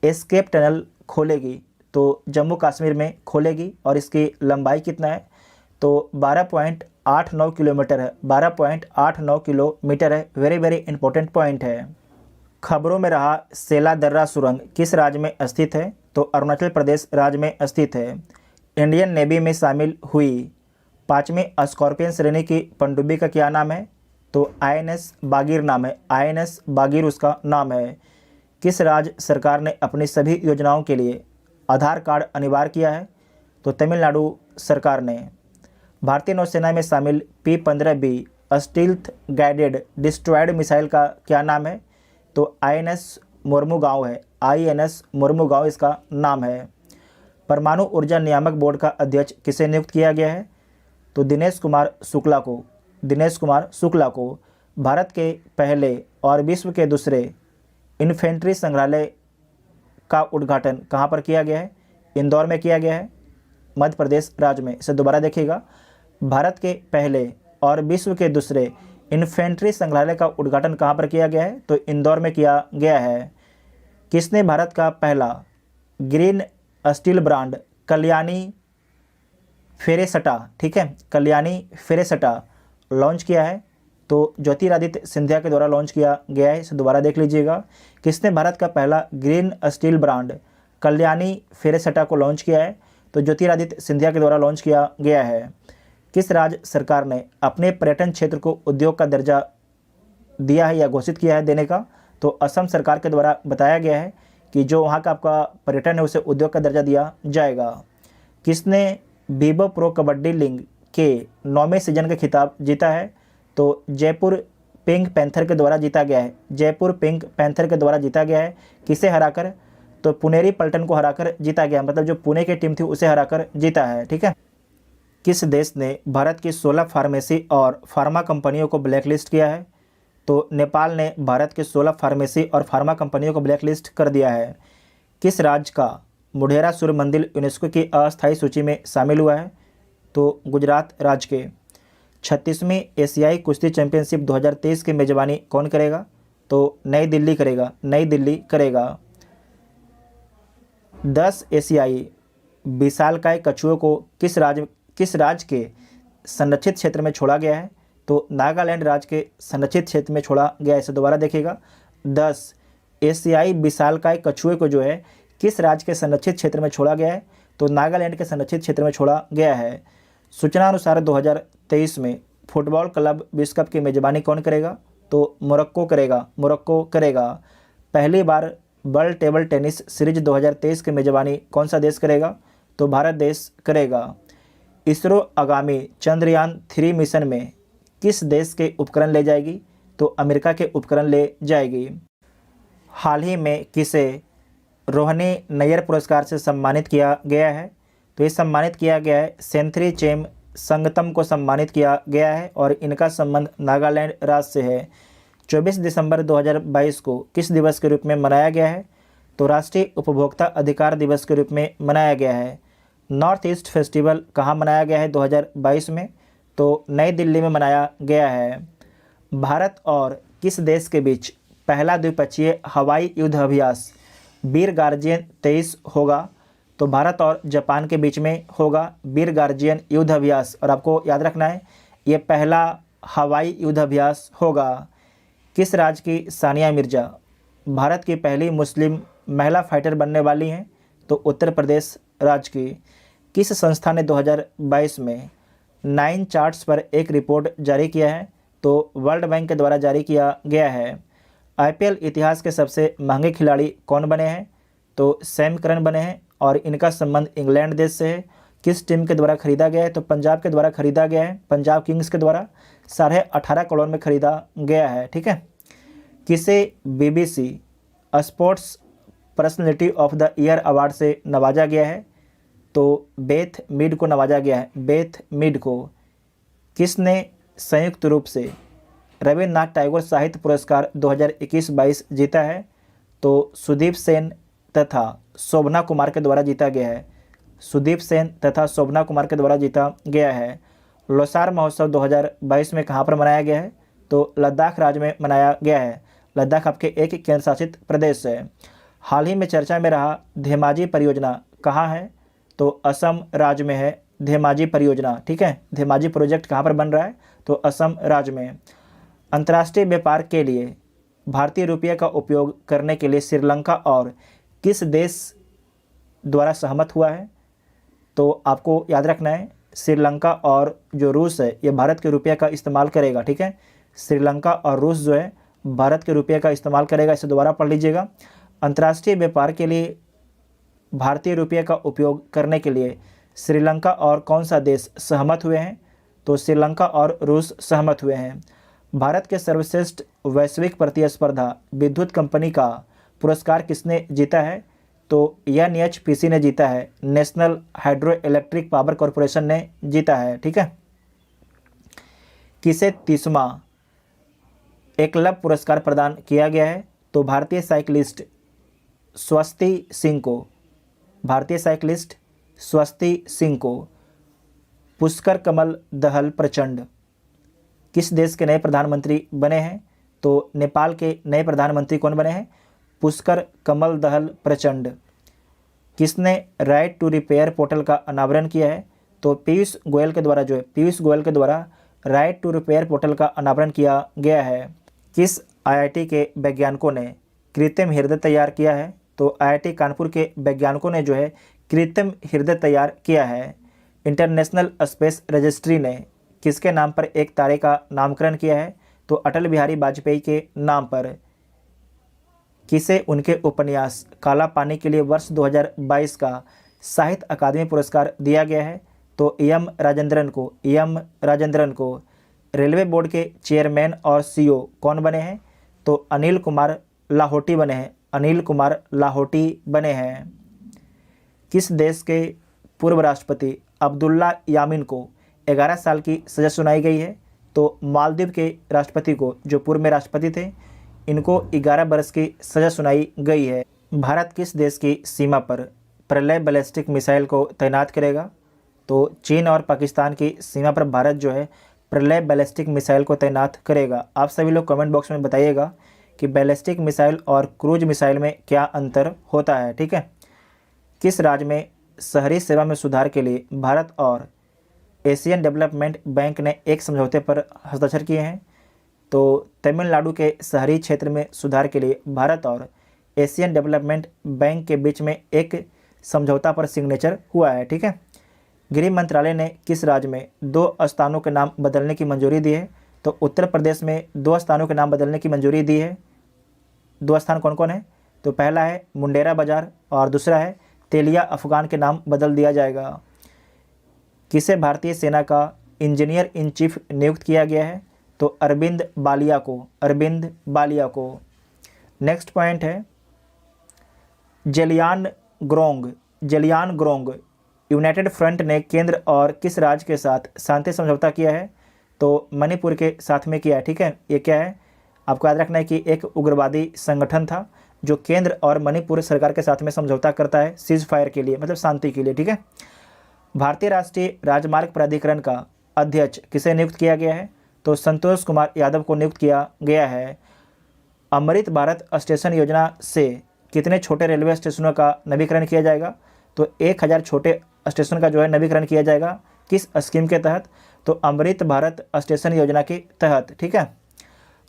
एस्केप टनल खोलेगी? तो जम्मू कश्मीर में खोलेगी और इसकी लंबाई कितना है? तो 12.89 किलोमीटर है, 12.89 किलोमीटर है। वेरी इंपॉर्टेंट पॉइंट है। खबरों में रहा सेला दर्रा सुरंग किस राज्य में स्थित है? तो अरुणाचल प्रदेश राज्य में स्थित है। इंडियन नेवी में शामिल हुई 5वीं स्कॉर्पियन श्रेणी की पनडुब्बी का क्या नाम है? तो INS बागीर नाम है, INS बागीर उसका नाम है। किस राज्य सरकार ने अपनी सभी योजनाओं के लिए आधार कार्ड अनिवार्य किया है? तो तमिलनाडु सरकार ने। भारतीय नौसेना में शामिल P-15B stealth guided destroyed missile का क्या नाम है? तो INS मुर्मुगांव है, INS मुर्मुगांव इसका नाम है। परमाणु ऊर्जा नियामक बोर्ड का अध्यक्ष किसे नियुक्त किया गया है? तो दिनेश कुमार शुक्ला को। भारत के पहले और विश्व के दूसरे इन्फेंट्री संग्रहालय का उद्घाटन कहाँ पर किया गया है? इंदौर में किया गया है, मध्य प्रदेश राज्य में। इसे दोबारा देखिएगा, भारत के पहले और विश्व के दूसरे इन्फेंट्री संग्रहालय का उद्घाटन कहाँ पर किया गया है? तो इंदौर में किया गया है। किसने भारत का पहला ग्रीन स्टील ब्रांड कल्याणी फेरेसटा, ठीक है, कल्याणी फेरेसटा लॉन्च किया है? तो ज्योतिरादित्य सिंधिया के द्वारा लॉन्च किया गया है। इसे दोबारा देख लीजिएगा, किसने भारत का पहला ग्रीन स्टील ब्रांड कल्याणी फेरेसटा को लॉन्च किया है? तो ज्योतिरादित्य सिंधिया के द्वारा लॉन्च किया गया है। किस राज्य सरकार ने अपने पर्यटन क्षेत्र को उद्योग का दर्जा दिया है या घोषित किया है देने का? तो असम सरकार के द्वारा बताया गया है कि जो वहाँ का आपका पर्यटन है उसे उद्योग का दर्जा दिया जाएगा। किसने बीबो प्रो कबड्डी लीग के 9वें सीजन का खिताब जीता है? तो जयपुर पिंक पैंथर के द्वारा जीता गया है, जयपुर पिंक पैंथर के द्वारा जीता गया है। किसे हराकर? तो पुनेरी पल्टन को हराकर जीता गया, मतलब जो पुणे की टीम थी उसे हराकर जीता है, ठीक है। किस देश ने भारत की 16 फार्मेसी और फार्मा कंपनियों को ब्लैकलिस्ट किया है? तो नेपाल ने भारत के 16 फार्मेसी और फार्मा कंपनियों को ब्लैकलिस्ट कर दिया है। किस राज्य का मुढेरा सूर्य मंदिर यूनेस्को की अस्थायी सूची में शामिल हुआ है? तो गुजरात राज्य के। 36वीं एशियाई कुश्ती चैंपियनशिप 2023 की मेजबानी कौन करेगा? तो नई दिल्ली करेगा। 10 एशियाई विशालकाय कछुओं को किस राज्य के संरक्षित क्षेत्र में छोड़ा गया है? तो नागालैंड राज्य के संरक्षित क्षेत्र में छोड़ा गया है। इसे दोबारा देखिएगा, 10 एशियाई विशालकाय कछुए को जो है किस राज्य के संरक्षित क्षेत्र में छोड़ा गया है? तो नागालैंड के संरक्षित क्षेत्र में छोड़ा गया है। सूचना अनुसार 2023 में फुटबॉल क्लब विश्व कप की मेजबानी कौन करेगा? तो मोरक्को करेगा। पहली बार वर्ल्ड टेबल टेनिस सीरीज 2023 की मेजबानी कौन सा देश करेगा? तो भारत देश करेगा। इसरो आगामी चंद्रयान 3 मिशन में किस देश के उपकरण ले जाएगी? तो अमेरिका के उपकरण ले जाएगी। हाल ही में किसे रोहनी नैयर पुरस्कार से सम्मानित किया गया है? तो ये सम्मानित किया गया है सेंथरी चेम संगतम को सम्मानित किया गया है और इनका संबंध नागालैंड राज्य से है। 24 दिसंबर 2022 को किस दिवस के रूप में मनाया गया है? तो राष्ट्रीय उपभोक्ता अधिकार दिवस के रूप में मनाया गया है। नॉर्थ ईस्ट फेस्टिवल कहाँ मनाया गया है 2022 में? तो नई दिल्ली में मनाया गया है। भारत और किस देश के बीच पहला द्विपक्षीय हवाई युद्ध अभ्यास वीर गार्जियन 23 होगा? तो भारत और जापान के बीच में होगा वीर गार्जियन युद्ध अभ्यास। और आपको याद रखना है ये पहला हवाई युद्ध अभ्यास होगा। किस राज्य की सानिया मिर्जा भारत की पहली मुस्लिम महिला फाइटर बनने वाली हैं? तो उत्तर प्रदेश राज्य की। किस संस्था ने 2022 में 9 चार्ट्स पर एक रिपोर्ट जारी किया है? तो वर्ल्ड बैंक के द्वारा जारी किया गया है। आईपीएल इतिहास के सबसे महंगे खिलाड़ी कौन बने हैं? तो सैम करन बने हैं और इनका संबंध इंग्लैंड देश से है। किस टीम के द्वारा खरीदा गया है? तो पंजाब के द्वारा खरीदा गया है, पंजाब किंग्स के द्वारा 18.5 करोड़ में खरीदा गया है। ठीक है। किसे BBC sports personality of the year award से नवाजा गया है? तो बेथ मीड को नवाजा गया है, बेथ मीड को। किसने संयुक्त रूप से रविन्द्रनाथ टैगोर साहित्य पुरस्कार 2021-22 जीता है? तो सुदीप सेन तथा शोभना कुमार के द्वारा जीता गया है, सुदीप सेन तथा शोभना कुमार के द्वारा जीता गया है। लोसार महोत्सव 2022 में कहाँ पर मनाया गया है? तो लद्दाख राज्य में मनाया गया है। लद्दाख आपके एक केंद्र शासित प्रदेश है। हाल ही में चर्चा में रहा धेमाजी परियोजना कहाँ है? तो असम राज्य में है धेमाजी परियोजना। ठीक है, धेमाजी प्रोजेक्ट कहाँ पर बन रहा है? तो असम राज्य में। अंतर्राष्ट्रीय व्यापार के लिए भारतीय रुपये का उपयोग करने के लिए श्रीलंका और किस देश द्वारा सहमत हुआ है? तो आपको याद रखना है श्रीलंका और जो रूस है ये भारत के रुपये का इस्तेमाल करेगा। ठीक है, श्रीलंका और रूस जो है भारत के रुपये का इस्तेमाल करेगा। इसे दोबारा पढ़ लीजिएगा। अंतर्राष्ट्रीय व्यापार के लिए भारतीय रुपये का उपयोग करने के लिए श्रीलंका और कौन सा देश सहमत हुए हैं? तो श्रीलंका और रूस सहमत हुए हैं। भारत के सर्वश्रेष्ठ वैश्विक प्रतिस्पर्धा विद्युत कंपनी का पुरस्कार किसने जीता है? तो एनएचपीसी ने जीता है, national hydro electric power corporation ने जीता है। ठीक है। किसे 30वां एकलव्य पुरस्कार प्रदान किया गया है? तो भारतीय साइकिलिस्ट स्वस्ति सिंह को, भारतीय साइकिलिस्ट स्वस्ति सिंह को। पुष्कर कमल दहल प्रचंड किस देश के नए प्रधानमंत्री बने हैं? तो नेपाल के नए प्रधानमंत्री कौन बने हैं? पुष्कर कमल दहल प्रचंड। किसने राइट टू रिपेयर पोर्टल का अनावरण किया है? तो पीयूष गोयल के द्वारा, जो है पीयूष गोयल के द्वारा राइट टू रिपेयर पोर्टल का अनावरण किया गया है। किस आईआईटी के वैज्ञानिकों ने कृत्रिम हृदय तैयार किया है? तो आईआईटी कानपुर के वैज्ञानिकों ने जो है कृत्रिम हृदय तैयार किया है। इंटरनेशनल स्पेस रजिस्ट्री ने किसके नाम पर एक तारे का नामकरण किया है? तो अटल बिहारी वाजपेयी के नाम पर। किसे उनके उपन्यास काला पानी के लिए वर्ष 2022 का साहित्य अकादमी पुरस्कार दिया गया है? तो एम राजेंद्रन को। रेलवे बोर्ड के चेयरमैन और सीईओ कौन बने हैं? तो अनिल कुमार लाहोटी बने हैं, अनिल कुमार लाहोटी बने हैं। किस देश के पूर्व राष्ट्रपति अब्दुल्ला यामीन को 11 साल की सज़ा सुनाई गई है? तो मालदीव के राष्ट्रपति को, जो पूर्व में राष्ट्रपति थे, इनको 11 वर्ष की सज़ा सुनाई गई है। भारत किस देश की सीमा पर प्रलय बैलिस्टिक मिसाइल को तैनात करेगा? तो चीन और पाकिस्तान की सीमा पर भारत जो है प्रलय बैलिस्टिक मिसाइल को तैनात करेगा। आप सभी लोग कमेंट बॉक्स में बताइएगा कि बैलिस्टिक मिसाइल और क्रूज मिसाइल में क्या अंतर होता है। ठीक है। किस राज्य में शहरी सेवा में सुधार के लिए भारत और एशियन डेवलपमेंट बैंक ने एक समझौते पर हस्ताक्षर किए हैं? तो तमिलनाडु के शहरी क्षेत्र में सुधार के लिए भारत और एशियन डेवलपमेंट बैंक के बीच में एक समझौता पर सिग्नेचर हुआ है। ठीक है। गृह मंत्रालय ने किस राज्य में 2 स्थानों के नाम बदलने की मंजूरी दी है? तो उत्तर प्रदेश में 2 स्थानों के नाम बदलने की मंजूरी दी है। 2 स्थान कौन कौन है? तो पहला है मुंडेरा बाजार और दूसरा है तेलिया अफगान के नाम बदल दिया जाएगा। किसे भारतीय सेना का इंजीनियर इन चीफ नियुक्त किया गया है? तो अरविंद बालिया को, अरविंद बालिया को। नेक्स्ट पॉइंट है जलियानग्रोंग यूनाइटेड फ्रंट ने केंद्र और किस राज्य के साथ शांति समझौता किया है? तो मणिपुर के साथ में किया है। ठीक है। ये क्या है? आपको याद रखना है कि एक उग्रवादी संगठन था जो केंद्र और मणिपुर सरकार के साथ में समझौता करता है सीज फायर के लिए, मतलब शांति के लिए, ठीक है। भारतीय राष्ट्रीय राजमार्ग प्राधिकरण का अध्यक्ष किसे नियुक्त किया गया है? तो संतोष कुमार यादव को नियुक्त किया गया है। अमृत भारत स्टेशन योजना से कितने छोटे रेलवे स्टेशनों का नवीकरण किया जाएगा? तो 1000 छोटे स्टेशन का जो है नवीकरण किया जाएगा। किस स्कीम के तहत? तो अमृत भारत स्टेशन योजना के तहत, ठीक है।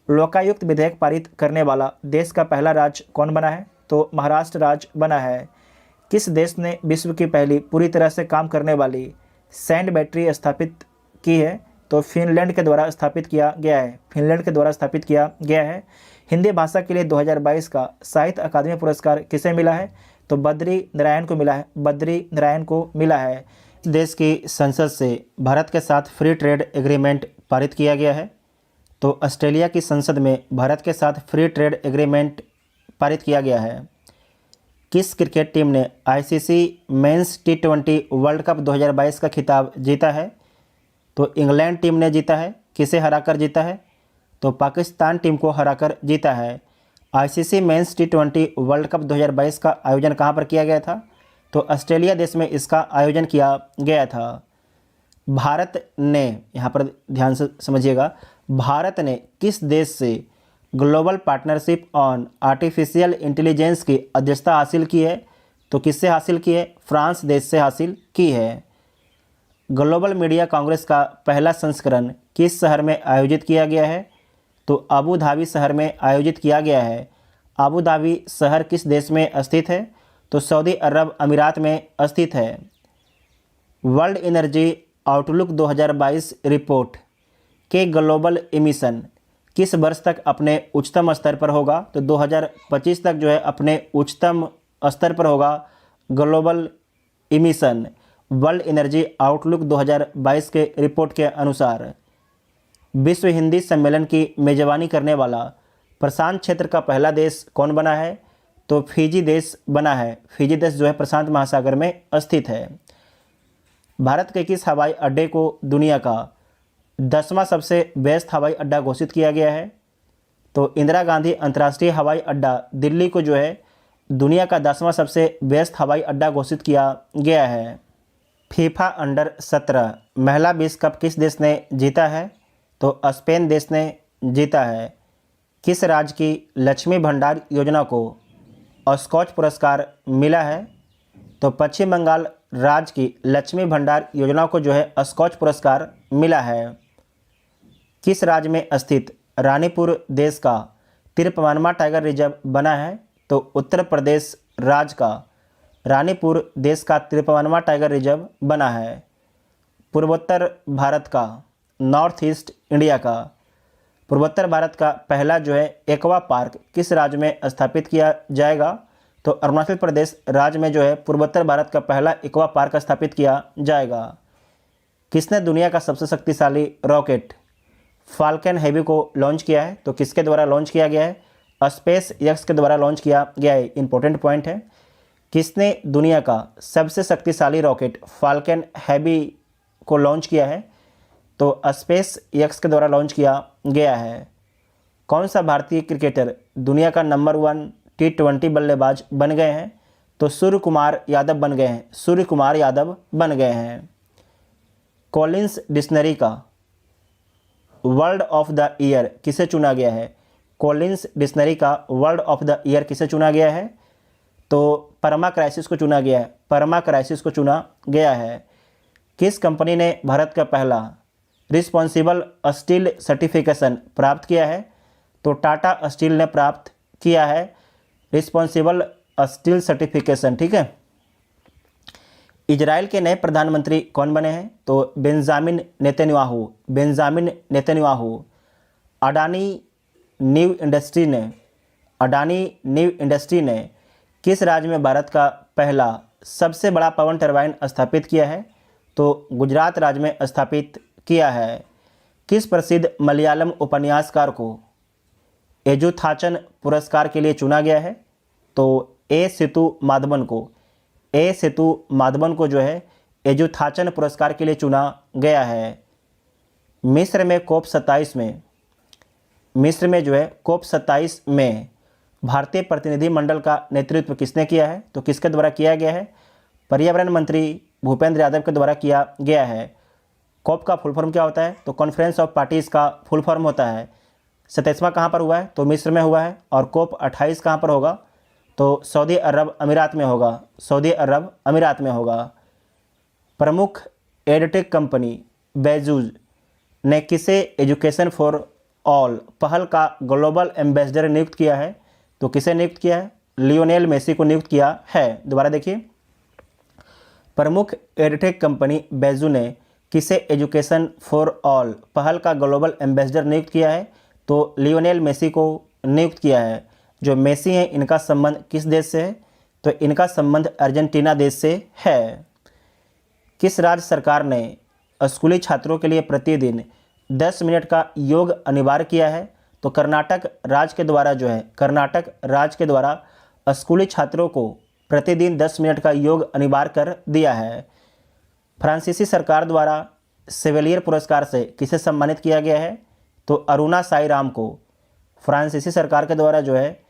लोकायुक्त विधेयक पारित करने वाला देश का पहला राज्य कौन बना है? तो महाराष्ट्र राज्य बना है। किस देश ने विश्व की पहली पूरी तरह से काम करने वाली सैंड बैटरी स्थापित की है? तो फिनलैंड के द्वारा स्थापित किया गया है। फिनलैंड के द्वारा स्थापित किया गया है। हिंदी भाषा के लिए 2022 का साहित्य अकादमी पुरस्कार किसे मिला है? तो बद्री नारायण को मिला है। बद्री नारायण को मिला है। देश की संसद से भारत के साथ फ्री ट्रेड एग्रीमेंट पारित किया गया है? तो ऑस्ट्रेलिया की संसद में भारत के साथ फ्री ट्रेड एग्रीमेंट पारित किया गया है। किस क्रिकेट टीम ने आईसीसी मेंस टी20 वर्ल्ड कप 2022 का खिताब जीता है? तो इंग्लैंड टीम ने जीता है। किसे हराकर जीता है? तो पाकिस्तान टीम को हराकर जीता है। आईसीसी मेंस टी20 वर्ल्ड कप 2022 का आयोजन कहाँ पर किया गया था? तो ऑस्ट्रेलिया देश में इसका आयोजन किया गया था। भारत ने, यहाँ पर ध्यान से समझिएगा, भारत ने किस देश से global partnership on artificial intelligence की अध्यक्षता हासिल की है? तो किससे हासिल की है? फ्रांस देश से हासिल की है। ग्लोबल मीडिया कांग्रेस का पहला संस्करण किस शहर में आयोजित किया गया है? तो अबू धाबी शहर में आयोजित किया गया है। अबू धाबी शहर किस देश में स्थित है? तो सऊदी अरब अमीरात में स्थित है। वर्ल्ड एनर्जी आउटलुक 2022 रिपोर्ट के ग्लोबल एमिशन किस वर्ष तक अपने उच्चतम स्तर पर होगा? तो 2025 तक जो है अपने उच्चतम स्तर पर होगा global emission, world energy outlook 2022 के रिपोर्ट के अनुसार। विश्व हिंदी सम्मेलन की मेजबानी करने वाला प्रशांत क्षेत्र का पहला देश कौन बना है? तो फिजी देश बना है। फिजी देश जो है प्रशांत महासागर में स्थित है। भारत के किस हवाई अड्डे को दुनिया का 10वां सबसे व्यस्त हवाई अड्डा घोषित किया गया है? तो इंदिरा गांधी अंतर्राष्ट्रीय हवाई अड्डा दिल्ली को जो है दुनिया का 10वां सबसे व्यस्त हवाई अड्डा घोषित किया गया है। फीफा अंडर 17 महिला विश्व कप किस देश ने जीता है? तो स्पेन देश ने जीता है। किस राज्य की लक्ष्मी भंडार योजना को स्कॉच पुरस्कार मिला है? तो पश्चिम बंगाल राज्य की लक्ष्मी भंडार योजना को जो है स्कॉच पुरस्कार मिला है। किस राज्य में स्थित रानीपुर देश का 53वां टाइगर रिजर्व बना है? तो उत्तर प्रदेश राज्य का रानीपुर देश का 53वां टाइगर रिजर्व बना है। पूर्वोत्तर भारत का, नॉर्थ ईस्ट इंडिया का, पूर्वोत्तर भारत का पहला जो है एक्वा पार्क किस राज्य में स्थापित किया जाएगा? तो अरुणाचल प्रदेश राज्य में जो है पूर्वोत्तर भारत का पहला एक्वा पार्क स्थापित किया जाएगा। किसने दुनिया का सबसे शक्तिशाली रॉकेट फाल्कन हेवी को लॉन्च किया है? तो किसके द्वारा लॉन्च किया गया है? स्पेस एक्स के द्वारा लॉन्च किया गया है। इंपॉर्टेंट पॉइंट है। किसने दुनिया का सबसे शक्तिशाली रॉकेट फाल्कन हेवी को लॉन्च किया है? तो स्पेस एक्स के द्वारा लॉन्च किया गया है। कौन सा भारतीय क्रिकेटर दुनिया का नंबर 1 टी20 बल्लेबाज बन गए हैं? तो सूर्य कुमार यादव बन गए हैं। सूर्य कुमार यादव बन गए हैं। कॉलिंस डिक्शनरी का वर्ड ऑफ द ईयर किसे चुना गया है? कॉलिंस डिक्शनरी का वर्ड ऑफ द ईयर किसे चुना गया है? तो परमा क्राइसिस को चुना गया है। परमा क्राइसिस को चुना गया है। किस कंपनी ने भारत का पहला रिस्पॉन्सिबल स्टील सर्टिफिकेशन प्राप्त किया है? तो टाटा स्टील ने प्राप्त किया है रिस्पॉन्सिबल स्टील सर्टिफिकेशन, ठीक है। इजराइल के नए प्रधानमंत्री कौन बने हैं? तो Benjamin Netanyahu. Benjamin Netanyahu. Adani new industry ने किस राज्य में भारत का पहला सबसे बड़ा पवन टरबाइन स्थापित किया है? तो गुजरात राज्य में स्थापित किया है। किस प्रसिद्ध मलयालम उपन्यासकार को एजुथाचन पुरस्कार के लिए चुना गया है? तो ए सेतु माधवन को जो है एजुथाचन पुरस्कार के लिए चुना गया है। मिस्र में COP27 में मिस्र में जो है COP27 में भारतीय प्रतिनिधिमंडल का नेतृत्व किसने किया है? तो किसके द्वारा किया गया है? पर्यावरण मंत्री भूपेंद्र यादव के द्वारा किया गया है। COP का फुल फॉर्म क्या होता है? तो कॉन्फ्रेंस ऑफ पार्टीज़ का फुल फॉर्म होता है। 27वां कहाँ पर हुआ है? तो मिस्र में हुआ है। और COP28 कहाँ पर होगा? तो सऊदी अरब अमीरात में होगा। सऊदी अरब अमीरात में होगा। प्रमुख एडटेक कंपनी बेजूज ने किसे एजुकेशन फॉर ऑल पहल का ग्लोबल एम्बेसडर नियुक्त किया है? तो किसे नियुक्त किया है? लियोनेल मेसी को नियुक्त किया है। दोबारा देखिए, प्रमुख एडटेक कंपनी बेजू ने किसे एजुकेशन फॉर ऑल पहल का ग्लोबल एम्बेसडर नियुक्त किया है? तो लियोनेल मेसी को नियुक्त किया है। जो मेसी हैं इनका संबंध किस देश से है? तो इनका संबंध अर्जेंटीना देश से है। किस राज्य सरकार ने स्कूली छात्रों के लिए प्रतिदिन 10 मिनट का योग अनिवार्य किया है? तो कर्नाटक राज्य के द्वारा जो है, कर्नाटक राज्य के द्वारा स्कूली छात्रों को प्रतिदिन 10 मिनट का योग अनिवार्य कर दिया है। फ्रांसीसी सरकार द्वारा सेवेलियर पुरस्कार से किसे सम्मानित किया गया है? तो अरुणा साई राम को फ्रांसीसी सरकार के द्वारा जो है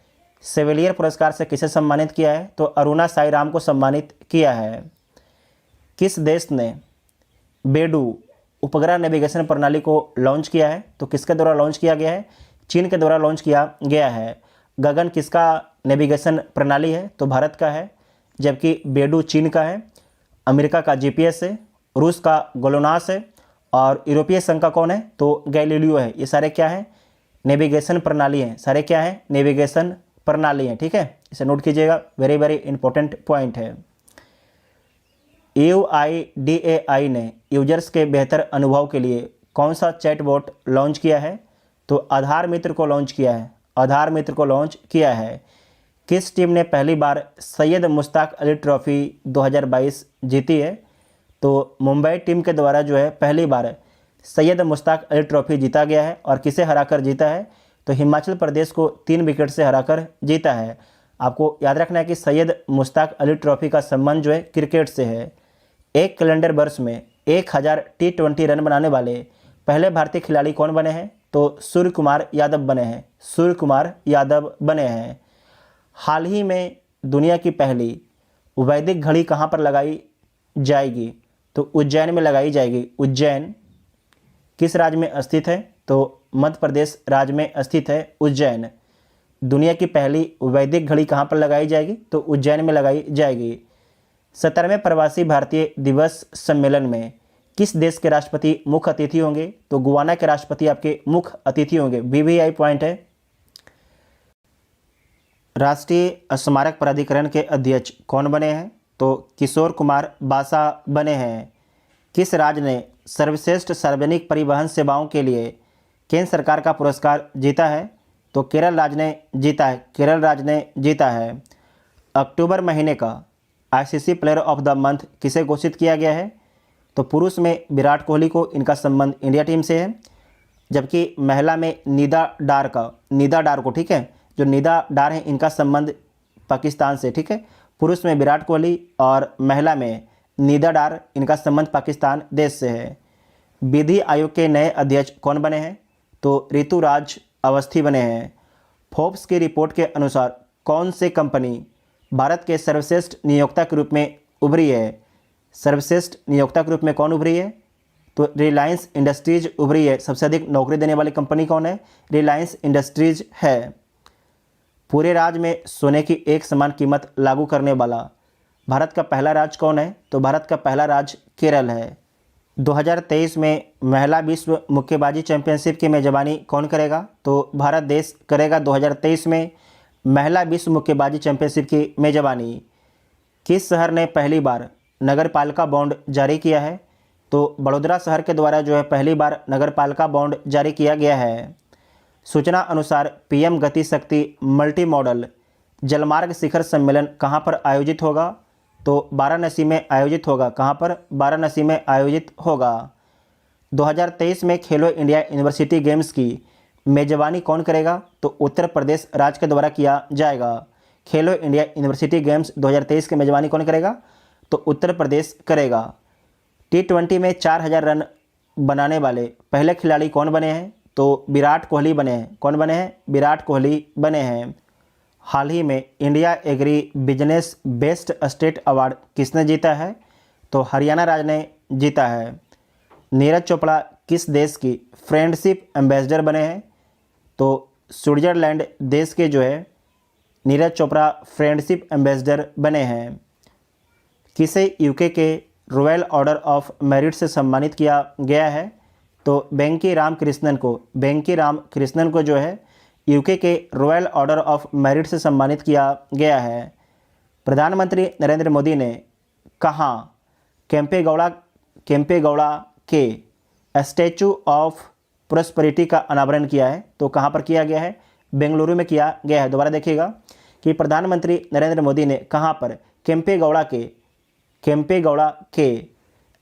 सेवेलियर पुरस्कार से किसे सम्मानित किया है? तो अरुणा साई राम को सम्मानित किया है। किस देश ने बेडू उपग्रह नेविगेशन प्रणाली को लॉन्च किया है? तो किसके द्वारा लॉन्च किया गया है? चीन के द्वारा लॉन्च किया गया है। गगन किसका नेविगेशन प्रणाली है? तो भारत का है, जबकि बेडू चीन का है। अमेरिका का GPS है, रूस का गोलोनास है और यूरोपीय संघ का कौन है? तो गैलीलियो है। ये सारे क्या है? नेविगेशन प्रणाली हैं। सारे क्या हैं? नेविगेशन प्रणाली हैं। ठीक है, इसे नोट कीजिएगा, वेरी वेरी इंपॉर्टेंट पॉइंट है। UIDAI ने यूजर्स के बेहतर अनुभव के लिए कौन सा चैटबॉट लॉन्च किया है? तो आधार मित्र को लॉन्च किया है। आधार मित्र को लॉन्च किया है। किस टीम ने पहली बार सैयद मुश्ताक अली ट्रॉफी 2022 जीती है? तो मुंबई टीम के द्वारा जो है पहली बार सैयद मुश्ताक अली ट्रॉफी जीता गया है। और किसे हराकर जीता है? तो हिमाचल प्रदेश को 3 विकेट से हराकर जीता है। आपको याद रखना है कि सैयद मुश्ताक अली ट्रॉफी का संबंध जो है क्रिकेट से है। एक कैलेंडर वर्ष में 1000 T20 रन बनाने वाले पहले भारतीय खिलाड़ी कौन बने हैं? तो सूर्य कुमार यादव बने हैं। सूर्य कुमार यादव बने हैं। हाल ही में दुनिया की पहली वैदिक घड़ी कहाँ पर लगाई जाएगी? तो उज्जैन में लगाई जाएगी। उज्जैन किस राज्य में स्थित है? तो मध्य प्रदेश राज्य में स्थित है उज्जैन। दुनिया की पहली वैदिक घड़ी कहाँ पर लगाई जाएगी? तो उज्जैन में लगाई जाएगी। 17वें प्रवासी भारतीय दिवस सम्मेलन में किस देश के राष्ट्रपति मुख्य अतिथि होंगे? तो गुयाना के राष्ट्रपति आपके मुख्य अतिथि होंगे। VVI पॉइंट है। राष्ट्रीय स्मारक प्राधिकरण के अध्यक्ष कौन बने हैं? तो किशोर कुमार बासा बने हैं। किस राज्य ने सर्वश्रेष्ठ सार्वजनिक परिवहन सेवाओं के लिए केंद्र सरकार का पुरस्कार जीता है? तो केरल राज्य ने जीता है। केरल राज्य ने जीता है। अक्टूबर महीने का ICC player of the month किसे घोषित किया गया है? तो पुरुष में विराट कोहली को, इनका संबंध इंडिया टीम से है। जबकि महिला में निदा डार को, ठीक है, जो निदा डार है इनका संबंध पाकिस्तान से। ठीक है, पुरुष में विराट कोहली और महिला में निदा डार, इनका संबंध पाकिस्तान देश से है। विधि आयोग के नए अध्यक्ष कौन बने हैं? तो ऋतुराज अवस्थी बने हैं। फोर्ब्स की रिपोर्ट के अनुसार कौन सी कंपनी भारत के सर्वश्रेष्ठ नियोक्ता के रूप में उभरी है? सर्वश्रेष्ठ नियोक्ता के रूप में कौन उभरी है? तो रिलायंस इंडस्ट्रीज उभरी है। सबसे अधिक नौकरी देने वाली कंपनी कौन है? रिलायंस इंडस्ट्रीज है। पूरे राज्य में सोने की एक समान कीमत लागू करने वाला भारत का पहला राज्य कौन है? तो भारत का पहला राज्य केरल है। 2023 में महिला विश्व मुक्केबाजी चैंपियनशिप की मेजबानी कौन करेगा? तो भारत देश करेगा 2023 में महिला विश्व मुक्केबाजी चैंपियनशिप की मेजबानी। किस शहर ने पहली बार नगरपालिका बॉन्ड जारी किया है? तो बड़ौदा शहर के द्वारा जो है पहली बार नगरपालिका बॉन्ड जारी किया गया है। सूचना अनुसार PM गति शक्ति मल्टी मॉडल जलमार्ग शिखर सम्मेलन कहाँ पर आयोजित होगा? तो वाराणसी में आयोजित होगा। कहाँ पर? वाराणसी में आयोजित होगा। 2023 में खेलो इंडिया यूनिवर्सिटी गेम्स की मेजबानी कौन करेगा? तो उत्तर प्रदेश राज्य के द्वारा किया जाएगा। खेलो इंडिया यूनिवर्सिटी गेम्स 2023 की मेजबानी कौन करेगा? तो उत्तर प्रदेश करेगा। T20 में 4000 रन बनाने वाले पहले खिलाड़ी कौन बने हैं? तो विराट कोहली बने हैं। कौन बने हैं? विराट कोहली बने हैं। हाल ही में India agri business best state award किसने जीता है? तो हरियाणा राज्य ने जीता है। नीरज चोपड़ा किस देश की फ्रेंडशिप एम्बेसडर बने हैं? तो स्विट्जरलैंड देश के जो है नीरज चोपड़ा फ्रेंडशिप एम्बेसडर बने हैं। किसे यूके के रॉयल ऑर्डर ऑफ मेरिट से सम्मानित किया गया है? तो वेंकी रामकृष्णन को जो है यूके के रॉयल ऑर्डर ऑफ मेरिट से सम्मानित किया गया है। प्रधानमंत्री नरेंद्र मोदी ने कहाँ केम्पेगौड़ा के स्टैचू ऑफ प्रॉस्पेरिटी का अनावरण किया है? तो कहाँ पर किया गया है? बेंगलुरु में किया गया है। दोबारा देखिएगा कि प्रधानमंत्री नरेंद्र मोदी ने कहाँ पर केम्पेगौड़ा के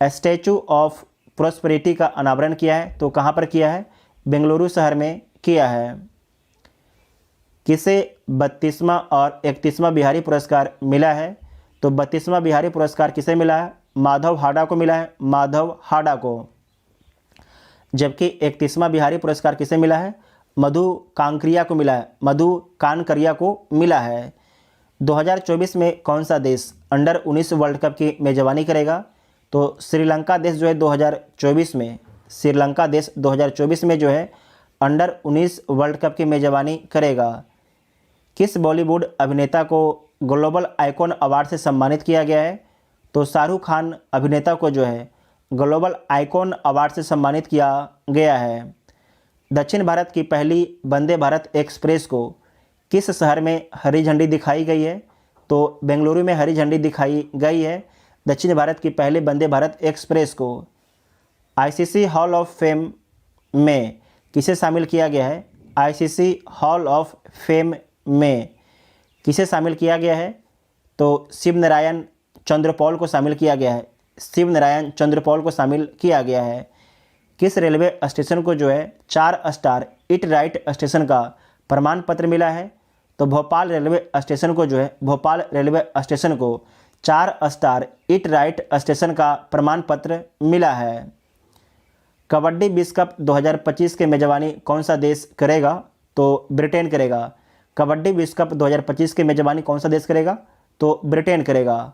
स्टैचू ऑफ प्रॉस्पेरिटी का अनावरण किया है? तो कहाँ पर किया है? बेंगलुरु शहर में किया है। किसे 32वां और 31वां बिहारी पुरस्कार मिला है? तो 32वां बिहारी पुरस्कार किसे मिला है? माधव हाडा को मिला है, माधव हाडा को। जबकि 31वां बिहारी पुरस्कार किसे मिला है? मधु कांकरिया को मिला है, मधु कानकरिया को मिला है। 2024 में कौन सा देश अंडर 19 वर्ल्ड कप की मेजबानी करेगा? तो श्रीलंका देश जो है 2024 में जो है अंडर 19 वर्ल्ड कप की मेजबानी करेगा। किस बॉलीवुड अभिनेता को ग्लोबल आइकॉन अवार्ड से सम्मानित किया गया है? तो शाहरुख खान अभिनेता को जो है ग्लोबल आइकॉन अवार्ड से सम्मानित किया गया है। दक्षिण भारत की पहली वंदे भारत एक्सप्रेस को किस शहर में हरी झंडी दिखाई गई है? तो बेंगलुरु में हरी झंडी दिखाई गई है दक्षिण भारत की पहली वंदे भारत एक्सप्रेस को। आईसीसी हॉल ऑफ फेम में किसे शामिल किया गया है? आईसीसी हॉल ऑफ फेम में किसे शामिल किया गया है? तो शिवनारायण चंद्रपॉल को शामिल किया गया है, शिवनारायण चंद्रपॉल को शामिल किया गया है। किस रेलवे स्टेशन को जो है 4 स्टार इट राइट स्टेशन का प्रमाण पत्र मिला है? तो भोपाल रेलवे स्टेशन को 4 स्टार इट राइट स्टेशन का प्रमाण पत्र मिला है। कबड्डी विश्व कप 2025 के मेजबानी कौन सा देश करेगा? तो ब्रिटेन करेगा। कबड्डी विश्व कप 2025 की मेजबानी कौन सा देश करेगा? तो ब्रिटेन करेगा।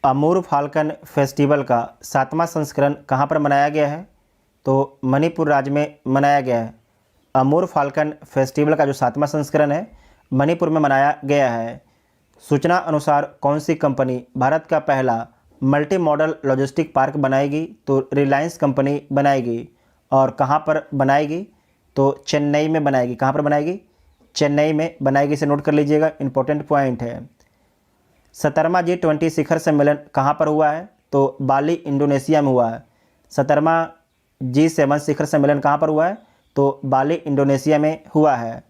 अमूर फाल्कन फेस्टिवल का 7वां संस्करण कहाँ पर मनाया गया है? तो मणिपुर राज्य में मनाया गया है। अमूर फाल्कन फेस्टिवल का जो 7वां संस्करण है मणिपुर में मनाया गया है। सूचना अनुसार कौन सी कंपनी भारत का पहला मल्टी मॉडल लॉजिस्टिक पार्क बनाएगी? तो रिलायंस कंपनी बनाएगी। और कहाँ पर बनाएगी? तो चेन्नई में बनाएगी। कहाँ पर बनाएगी? चेन्नई में बनाएगी। इसे नोट कर लीजिएगा, इंपॉर्टेंट पॉइंट है। 17वां G20 शिखर सम्मेलन कहाँ पर हुआ है? तो बाली इंडोनेशिया में हुआ है। 17वां G7 शिखर सम्मेलन कहाँ पर हुआ है? तो बाली इंडोनेशिया में हुआ है।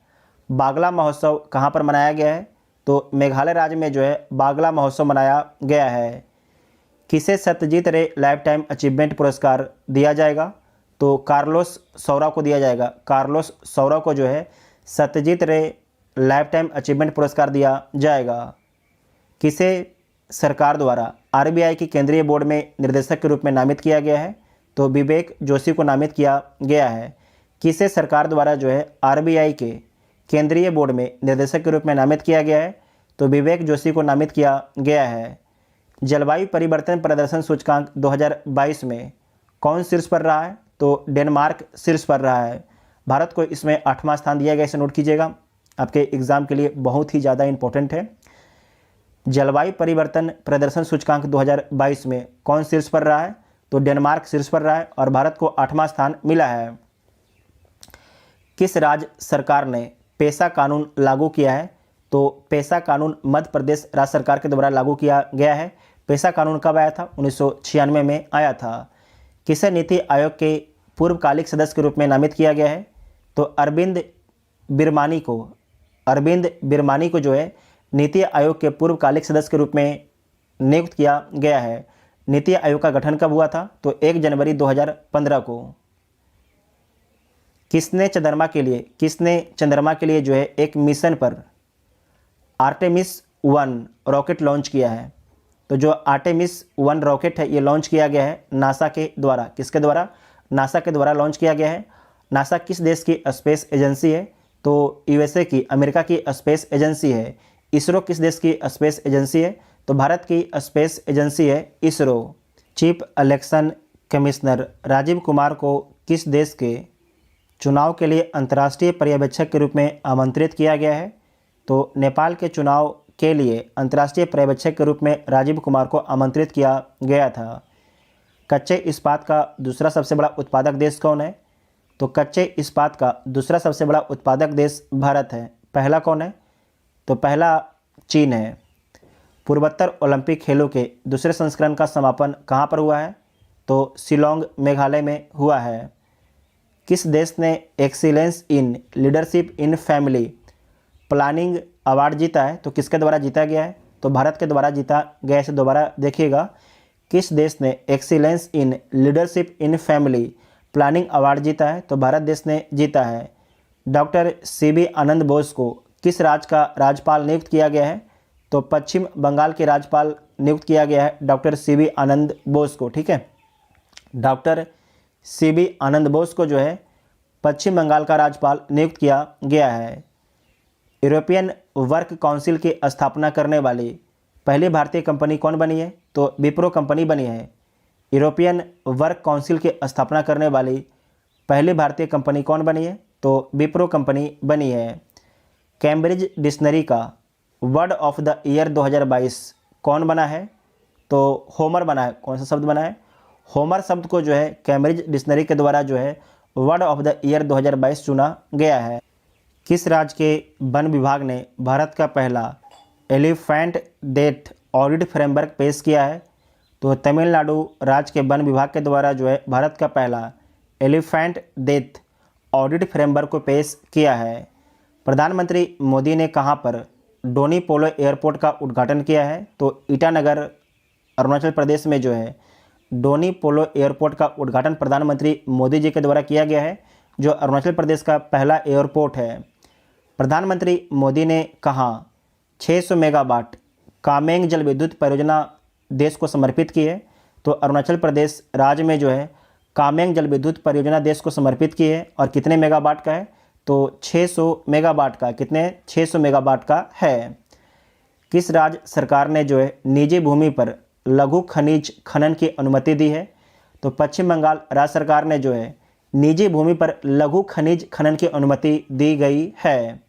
बागला महोत्सव कहाँ पर मनाया गया है? तो मेघालय राज्य में जो है बागला महोत्सव मनाया गया है। किसे सत्यजीत रे लाइफ टाइम अचीवमेंट पुरस्कार दिया जाएगा? तो कार्लोस सौरा को दिया जाएगा। कार्लोस सौरा को जो है सत्यजीत रे लाइफ टाइम अचीवमेंट पुरस्कार दिया जाएगा। किसे सरकार द्वारा आरबीआई की केंद्रीय बोर्ड में निर्देशक के रूप में नामित किया गया है? तो विवेक जोशी को नामित किया गया है। किसे सरकार द्वारा जो है आरबीआई के केंद्रीय बोर्ड में निर्देशक के रूप में नामित किया गया है? तो विवेक जोशी को नामित किया गया है। जलवायु परिवर्तन प्रदर्शन सूचकांक 2022 में कौन शीर्ष पर रहा है? तो डेनमार्क शीर्ष पर रहा है। भारत को इसमें 8वां स्थान दिया गया। इसे नोट कीजिएगा, आपके एग्जाम के लिए बहुत ही ज़्यादा इंपॉर्टेंट है। जलवायु परिवर्तन प्रदर्शन सूचकांक 2022 में कौन शीर्ष पर रहा है? तो डेनमार्क शीर्ष पर रहा है और भारत को 8वां स्थान मिला है। किस राज्य सरकार ने पेशा कानून लागू किया है? तो पेशा कानून मध्य प्रदेश राज्य सरकार के द्वारा लागू किया गया है। पेशा कानून कब आया था? 1996 में आया था। किसे नीति आयोग के पूर्वकालिक सदस्य के रूप में नामित किया गया है? तो अरविंद बिरमानी को जो है नीति आयोग के पूर्वकालिक सदस्य के रूप में नियुक्त किया गया है। नीति आयोग का गठन कब हुआ था? तो 1 जनवरी 2015 को। किसने चंद्रमा के लिए जो है एक मिशन पर आर्टेमिस 1 रॉकेट लॉन्च किया है? तो जो आर्टेमिस 1 रॉकेट है ये लॉन्च किया गया है नासा के द्वारा। किसके द्वारा? नासा के द्वारा लॉन्च किया गया है। नासा किस देश की स्पेस एजेंसी है? तो यूएसए की, अमेरिका की स्पेस एजेंसी है। इसरो किस देश की स्पेस एजेंसी है? तो भारत की स्पेस एजेंसी है ISRO. Chief election commissioner Rajiv Kumar को किस देश के चुनाव के लिए अंतर्राष्ट्रीय पर्यवेक्षक के रूप में आमंत्रित किया गया है? तो नेपाल के चुनाव के लिए अंतर्राष्ट्रीय पर्यवेक्षक के रूप में राजीव कुमार को आमंत्रित किया गया था। कच्चे इस्पात का दूसरा सबसे बड़ा उत्पादक देश कौन है? तो कच्चे इस्पात का दूसरा सबसे बड़ा उत्पादक देश भारत है। पहला कौन है? तो पहला चीन है। पूर्वोत्तर ओलंपिक खेलों के दूसरे संस्करण का समापन कहाँ पर हुआ है? तो शिलोंग मेघालय में हुआ है। किस देश ने excellence in leadership in family planning award जीता है? तो किसके द्वारा जीता गया है? तो भारत के द्वारा जीता गया। इसे दोबारा देखिएगा, किस देश ने excellence in leadership in family planning award जीता है? तो भारत देश ने जीता है। डॉक्टर सीबी आनंद बोस को किस राज्य का राज्यपाल नियुक्त किया गया है? तो पश्चिम बंगाल के राज्यपाल नियुक्त किया गया है डॉक्टर सीबी आनंद बोस को। ठीक है, डॉक्टर सीबी आनंद बोस को जो है पश्चिम बंगाल का राज्यपाल नियुक्त किया गया है। यूरोपियन वर्क काउंसिल की स्थापना करने वाली पहली भारतीय कंपनी कौन बनी है? तो विप्रो कंपनी बनी है। यूरोपियन वर्क काउंसिल की स्थापना करने वाली पहली भारतीय कंपनी कौन बनी है? तो विप्रो कंपनी बनी है। कैम्ब्रिज डिक्शनरी का वर्ड ऑफ द ईयर 2022 कौन बना है? तो होमर बना है। कौन सा शब्द बना है? होमर शब्द को जो है कैम्ब्रिज डिक्शनरी के द्वारा जो है वर्ड ऑफ द ईयर 2022 चुना गया है। किस राज्य के वन विभाग ने भारत का पहला एलिफेंट डेथ ऑडिट फ्रेमवर्क पेश किया है? तो तमिलनाडु राज्य के वन विभाग के द्वारा जो है भारत का पहला एलिफेंट डेथ ऑडिट फ्रेमवर्क को पेश किया है। प्रधानमंत्री मोदी ने कहां पर डोनी पोलो एयरपोर्ट का उद्घाटन किया है? तो ईटानगर अरुणाचल प्रदेश में जो है डोनी पोलो एयरपोर्ट का उद्घाटन प्रधानमंत्री मोदी जी के द्वारा किया गया है, जो अरुणाचल प्रदेश का पहला एयरपोर्ट है। प्रधानमंत्री मोदी ने कहा 600 मेगावाट कामेंग जल विद्युत परियोजना देश को समर्पित की है? तो अरुणाचल प्रदेश राज्य में जो है कामेंग जल विद्युत परियोजना देश को समर्पित की है। और कितने मेगावाट का है? तो 600 मेगावाट का। कितने? 600 मेगावाट का है। किस राज्य सरकार ने जो है निजी भूमि पर लघु खनिज खनन की अनुमति दी है? तो पश्चिम बंगाल राज्य सरकार ने जो है निजी भूमि पर लघु खनिज खनन की अनुमति दी गई है।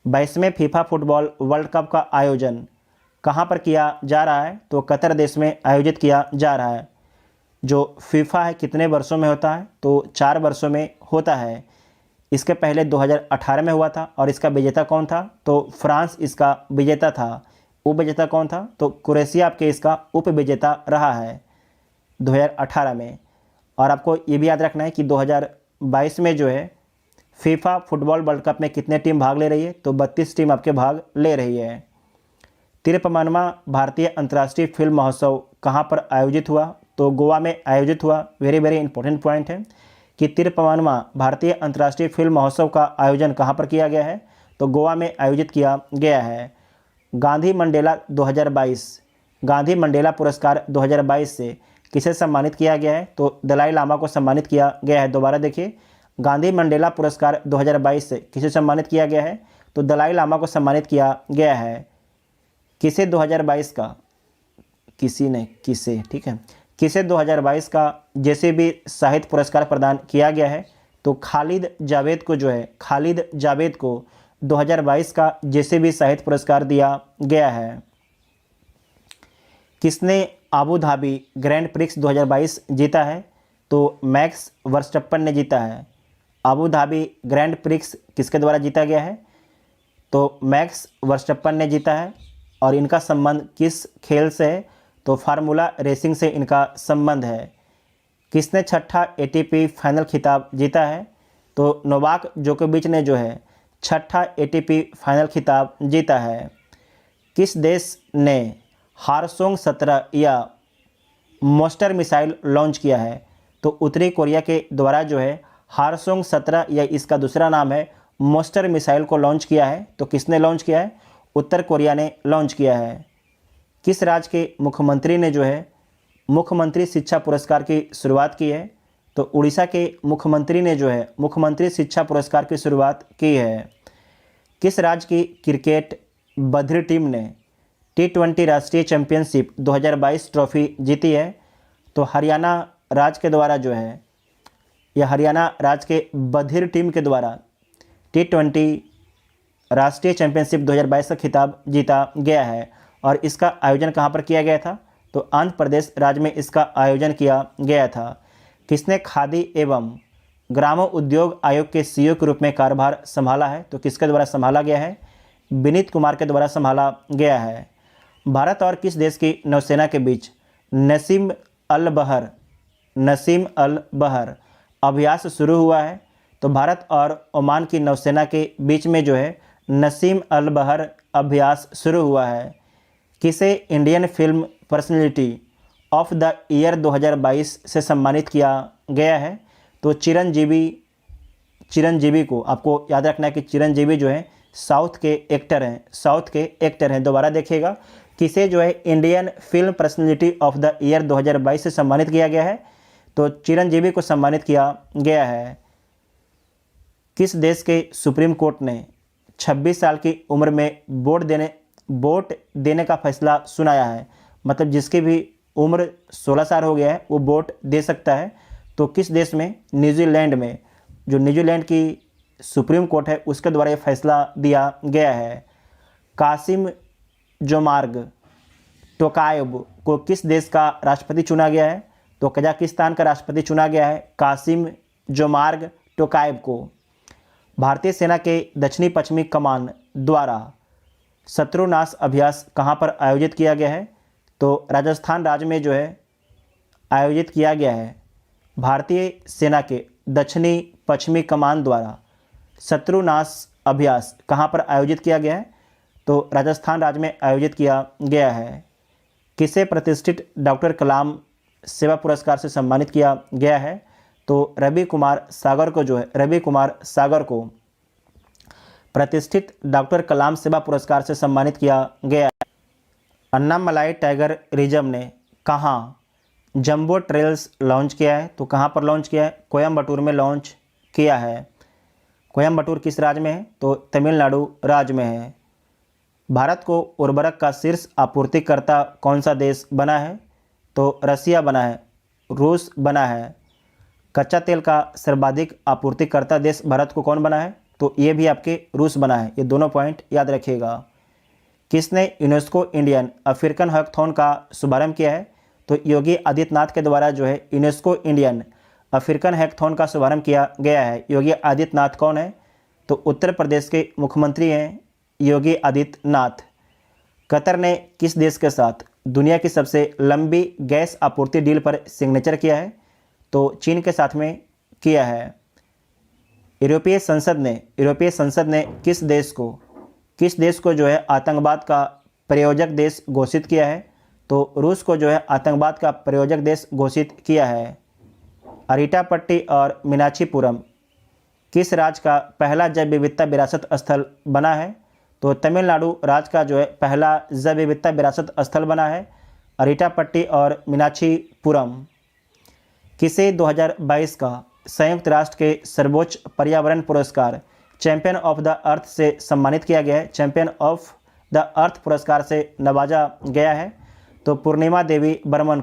22वें फीफा फुटबॉल वर्ल्ड कप का आयोजन कहां पर किया जा रहा है? तो कतर देश में आयोजित किया जा रहा है। जो फीफा है कितने वर्षों में होता है? तो 4 वर्षों में होता है। इसके पहले 2018 में हुआ था। और इसका विजेता कौन था? तो फ्रांस इसका विजेता था। उपविजेता कौन था? तो क्रोएशिया आपके इसका उपविजेता रहा है 2018 में। और आपको ये भी याद रखना है कि 2022 में जो है फीफा फुटबॉल वर्ल्ड कप में कितने टीम भाग ले रही है? तो 32 टीम आपके भाग ले रही है। 53वां भारतीय अंतर्राष्ट्रीय फिल्म महोत्सव कहाँ पर आयोजित हुआ? तो गोवा में आयोजित हुआ। वेरी वेरी इंपॉर्टेंट पॉइंट है कि 53वां भारतीय अंतर्राष्ट्रीय फिल्म महोत्सव का आयोजन कहाँ पर किया गया है? तो गोवा में आयोजित किया गया है। गांधी मंडेला 2022 गांधी मंडेला पुरस्कार 2022 से किसे सम्मानित किया गया है? तो दलाई लामा को सम्मानित किया गया है। दोबारा देखिए, गांधी मंडेला पुरस्कार 2022 से किसे सम्मानित किया गया है? तो दलाई लामा को सम्मानित किया गया है। किसे 2022 का? किसी ने, किसे, ठीक है, किसे 2022 का जेसीबी साहित्य पुरस्कार प्रदान किया गया है? तो खालिद जावेद को जो है खालिद जावेद को 2022 का जेसीबी साहित्य पुरस्कार दिया गया है। किसने अबू धाबी ग्रैंड प्रिक्स 2022 जीता है? तो मैक्स वर्स्टप्पन ने जीता है। अबू धाबी ग्रैंड प्रिक्स किसके द्वारा जीता गया है? तो मैक्स वर्स्टप्पन ने जीता है। और इनका संबंध किस खेल से है? तो फार्मूला रेसिंग से इनका संबंध है। किसने 6ठा एटीपी फाइनल खिताब जीता है? तो नोवाक जोकोविच ने जो है 6ठा एटीपी फाइनल खिताब जीता है। किस देश ने हारसोंग 17 या मोस्टर मिसाइल लॉन्च किया है? तो उत्तरी कोरिया के द्वारा जो है हारसोंग 17 या इसका दूसरा नाम है मोस्टर मिसाइल को लॉन्च किया है। तो किसने लॉन्च किया है? उत्तर कोरिया ने लॉन्च किया है। किस राज्य के मुख्यमंत्री ने जो है मुख्यमंत्री शिक्षा पुरस्कार की शुरुआत की है? तो उड़ीसा के मुख्यमंत्री ने जो है मुख्यमंत्री शिक्षा पुरस्कार की शुरुआत की है। किस राज्य की क्रिकेट बधिर टीम ने T20 राष्ट्रीय चैंपियनशिप 2022 ट्रॉफी जीती है? तो हरियाणा राज्य के द्वारा जो है यह हरियाणा राज्य के बधिर टीम के द्वारा T20 राष्ट्रीय चैंपियनशिप 2022 का खिताब जीता गया है। और इसका आयोजन कहाँ पर किया गया था? तो आंध्र प्रदेश राज्य में इसका आयोजन किया गया था। किसने खादी एवं ग्रामोद्योग आयोग के CEO के रूप में कार्यभार संभाला है? तो किसके द्वारा संभाला गया है? विनीत कुमार के द्वारा संभाला गया है। भारत और किस देश की नौसेना के बीच नसीम अल बहर अभ्यास शुरू हुआ है? तो भारत और ओमान की नौसेना के बीच में जो है नसीम अल बहर अभ्यास शुरू हुआ है। किसे Indian film personality of the year 2022 से सम्मानित किया गया है? तो चिरंजीवी को आपको याद रखना है कि चिरंजीवी जो है साउथ के एक्टर हैं। दोबारा देखिएगा, किसे जो है Indian film personality of the year 2022 से सम्मानित किया गया है? तो चिरंजीवी को सम्मानित किया गया है। किस देश के सुप्रीम कोर्ट ने 26 साल की उम्र में वोट देने का फैसला सुनाया है? मतलब जिसकी भी उम्र 16 साल हो गया है वो वोट दे सकता है। तो किस देश में? न्यूजीलैंड में। जो न्यूजीलैंड की सुप्रीम कोर्ट है उसके द्वारा ये फैसला दिया गया है। कासिम जोमार्ग टोकायब को किस देश का राष्ट्रपति चुना गया है? तो कजाकिस्तान का राष्ट्रपति चुना गया है कासिम जोमार्ग टोकायब को। भारतीय सेना के दक्षिणी पश्चिमी कमान द्वारा शत्रुनाश अभ्यास कहाँ पर आयोजित किया गया है? तो राजस्थान राज्य में जो है आयोजित किया गया है। भारतीय सेना के दक्षिणी पश्चिमी कमान द्वारा शत्रुनाश अभ्यास कहाँ पर आयोजित किया गया है? तो राजस्थान राज्य में आयोजित किया गया है। किसे प्रतिष्ठित डॉक्टर कलाम सेवा पुरस्कार से सम्मानित किया गया है? तो रवि कुमार सागर को प्रतिष्ठित डॉक्टर कलाम सेवा पुरस्कार से सम्मानित किया गया है। अन्नामलाई टाइगर रिजर्व ने कहाँ जंबो ट्रेल्स लॉन्च किया है? तो कहाँ पर लॉन्च किया है? कोयम्बटूर में लॉन्च किया है। कोयम्बटूर किस राज्य में है? तो तमिलनाडु राज्य में है। भारत को उर्वरक का शीर्ष आपूर्तिकर्ता कौन सा देश बना है? तो रसिया बना है, रूस बना है। कच्चा तेल का सर्वाधिक आपूर्तिकर्ता देश भारत को कौन बना है? तो ये भी आपके रूस बना है। ये दोनों पॉइंट याद रखिएगा। किसने यूनेस्को इंडियन अफ्रीकन हैकाथॉन का शुभारंभ किया है? तो योगी आदित्यनाथ के द्वारा जो है यूनेस्को इंडियन अफ्रीकन हैकाथॉन का शुभारंभ किया गया है। योगी आदित्यनाथ कौन है? तो उत्तर प्रदेश के मुख्यमंत्री हैं योगी आदित्यनाथ। कतर ने किस देश के साथ दुनिया की सबसे लंबी गैस आपूर्ति डील पर सिग्नेचर किया है? तो चीन के साथ में किया है। यूरोपीय संसद ने किस देश को जो है आतंकवाद का प्रायोजक देश घोषित किया है? तो रूस को जो है आतंकवाद का प्रायोजक देश घोषित किया है। अरिटापट्टी और मीनाक्षीपुरम किस राज्य का पहला जैव विविधता विरासत स्थल बना है? तो तमिलनाडु राज्य का जो है पहला जैव विविधता विरासत स्थल बना है अरिटापट्टी और मीनाक्षीपुरम। किसे 2022 का संयुक्त राष्ट्र के सर्वोच्च पर्यावरण पुरस्कार चैंपियन ऑफ द अर्थ से सम्मानित किया गया है? चैंपियन ऑफ द अर्थ पुरस्कार से नवाजा गया है। तो पूर्णिमा देवी बर्मन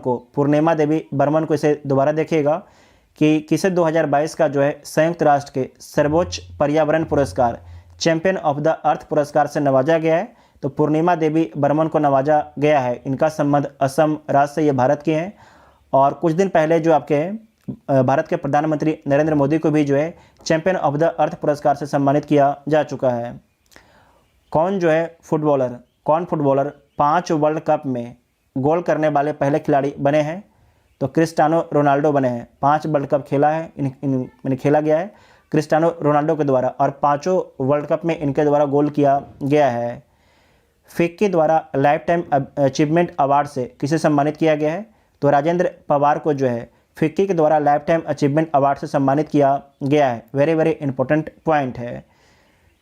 को इसे दोबारा देखिएगा कि किसे 2022 का जो है संयुक्त राष्ट्र के सर्वोच्च पर्यावरण पुरस्कार चैंपियन ऑफ द अर्थ पुरस्कार से नवाजा गया है। तो पूर्णिमा देवी बर्मन को नवाजा गया है। इनका संबंध असम राज्य से, ये भारत के हैं। और कुछ दिन पहले जो आपके भारत के प्रधानमंत्री नरेंद्र मोदी को भी जो है चैंपियन ऑफ द अर्थ पुरस्कार से सम्मानित किया जा चुका है। कौन फुटबॉलर 5 वर्ल्ड कप में गोल करने वाले पहले खिलाड़ी बने हैं? तो क्रिस्टियानो रोनाल्डो बने हैं। 5 वर्ल्ड कप खेला है मैंने खेला गया है क्रिस्टियानो रोनाल्डो के द्वारा और 5 वर्ल्ड कप में इनके द्वारा गोल किया गया है। फिक्की द्वारा लाइफ टाइम अचीवमेंट अवार्ड से किसे सम्मानित किया गया है? तो राजेंद्र पवार को जो है फिक्की के द्वारा लाइफ टाइम अचीवमेंट अवार्ड से सम्मानित किया गया है। वेरी इंपॉर्टेंट पॉइंट है।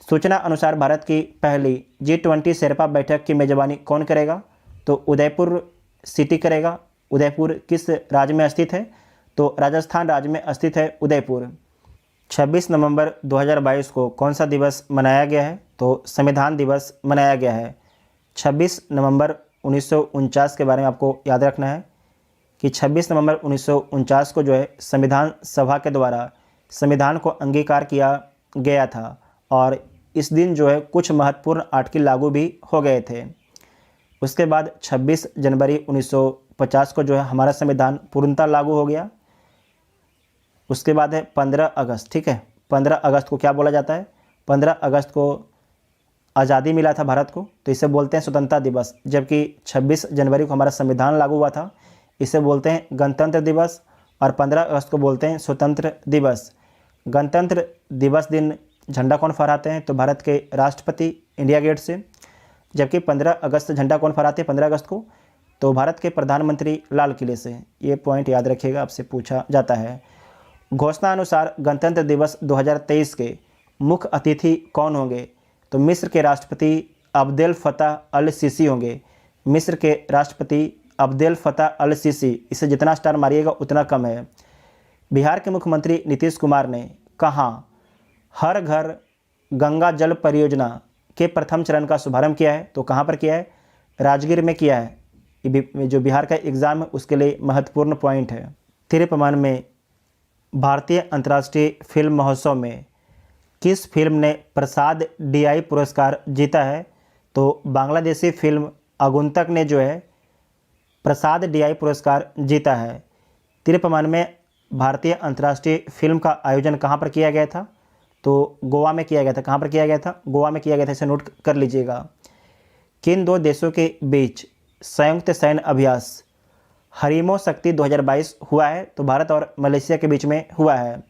सूचना अनुसार भारत की पहली G20 शेरपा बैठक की मेजबानी कौन करेगा? तो उदयपुर सिटी करेगा। उदयपुर किस राज्य में स्थित है? तो राजस्थान राज्य में स्थित है उदयपुर। 26 नवंबर 2022 को कौन सा दिवस मनाया गया है? तो संविधान दिवस मनाया गया है। 26 नवंबर 1949 के बारे में आपको याद रखना है कि 26 नवंबर 1949 को जो है संविधान सभा के द्वारा संविधान को अंगीकार किया गया था और इस दिन जो है कुछ महत्वपूर्ण आर्टिकल लागू भी हो गए थे। उसके बाद 26 जनवरी 1950 को जो है हमारा संविधान पूर्णतः लागू हो गया। उसके बाद है 15 अगस्त, ठीक है। 15 अगस्त को क्या बोला जाता है? 15 अगस्त को आज़ादी मिला था भारत को, तो इसे बोलते हैं स्वतंत्रता दिवस। जबकि 26 जनवरी को हमारा संविधान लागू हुआ था, इसे बोलते हैं गणतंत्र दिवस। और 15 अगस्त को बोलते हैं स्वतंत्र दिवस। गणतंत्र दिवस दिन झंडा कौन फहराते हैं? तो भारत के राष्ट्रपति इंडिया गेट से। जबकि 15 अगस्त से झंडा कौन फहराते हैं 15 अगस्त को? तो भारत के प्रधानमंत्री लाल किले से। ये पॉइंट याद रखिएगा, आपसे पूछा जाता है। घोषणा अनुसार गणतंत्र दिवस 2023 के मुख्य अतिथि कौन होंगे? तो मिस्र के राष्ट्रपति अब्देल फतह अल सीसी होंगे। मिस्र के राष्ट्रपति अब्देल फतह अल सीसी। इसे जितना स्टार मारिएगा उतना कम है। बिहार के मुख्यमंत्री नीतीश कुमार ने कहाँ हर घर गंगा जल परियोजना के प्रथम चरण का शुभारंभ किया है? तो कहाँ पर किया है? राजगीर में किया है। ये जो बिहार का एग्ज़ाम है उसके लिए महत्वपूर्ण पॉइंट है। तिरुपमान में भारतीय अंतर्राष्ट्रीय फिल्म महोत्सव में किस फिल्म ने प्रसाद डीआई पुरस्कार जीता है? तो बांग्लादेशी फिल्म आगंतुक ने जो है प्रसाद डीआई पुरस्कार जीता है। तिरुपमान में भारतीय अंतर्राष्ट्रीय फिल्म का आयोजन कहाँ पर किया गया था? तो गोवा में किया गया था। कहाँ पर किया गया था? गोवा में किया गया था। इसे नोट कर लीजिएगा। किन दो देशों के बीच संयुक्त सैन्य अभ्यास हरीमो शक्ति 2022 हुआ है? तो भारत और मलेशिया के बीच में हुआ है।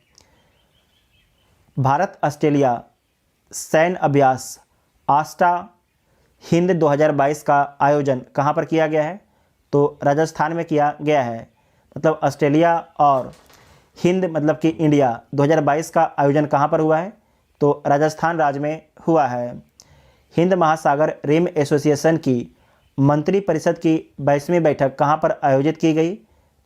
भारत ऑस्ट्रेलिया सैन्य अभ्यास आस्टा हिंद 2022 का आयोजन कहाँ पर किया गया है? तो राजस्थान में किया गया है। मतलब ऑस्ट्रेलिया और हिंद मतलब कि इंडिया 2022 का आयोजन कहाँ पर हुआ है? तो राजस्थान राज्य में हुआ है। हिंद महासागर रिम एसोसिएशन की मंत्रिपरिषद की 22वीं बैठक कहाँ पर आयोजित की गई?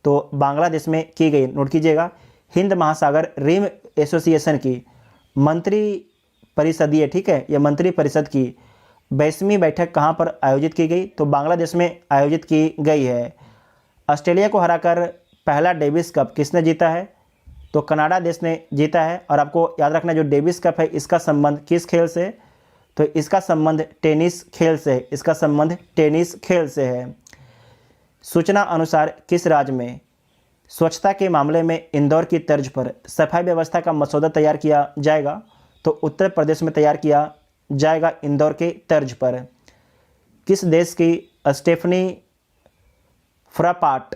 तो बांग्लादेश में की गई। नोट कीजिएगा, हिंद महासागर रिम एसोसिएशन की मंत्रिपरिषदीय, ठीक है, यह मंत्रिपरिषद की 22वीं बैठक कहाँ पर आयोजित की गई? तो बांग्लादेश में आयोजित की गई है। ऑस्ट्रेलिया को हराकर पहला डेविस कप किसने जीता है? तो कनाडा देश ने जीता है। और आपको याद रखना जो डेविस कप है इसका संबंध किस खेल से? तो इसका संबंध टेनिस खेल से है। इसका संबंध टेनिस खेल से है। सूचना अनुसार किस राज्य में स्वच्छता के मामले में इंदौर की तर्ज पर सफाई व्यवस्था का मसौदा तैयार किया जाएगा? तो उत्तर प्रदेश में तैयार किया जाएगा इंदौर के तर्ज पर। किस देश की स्टेफनी फ्रापाट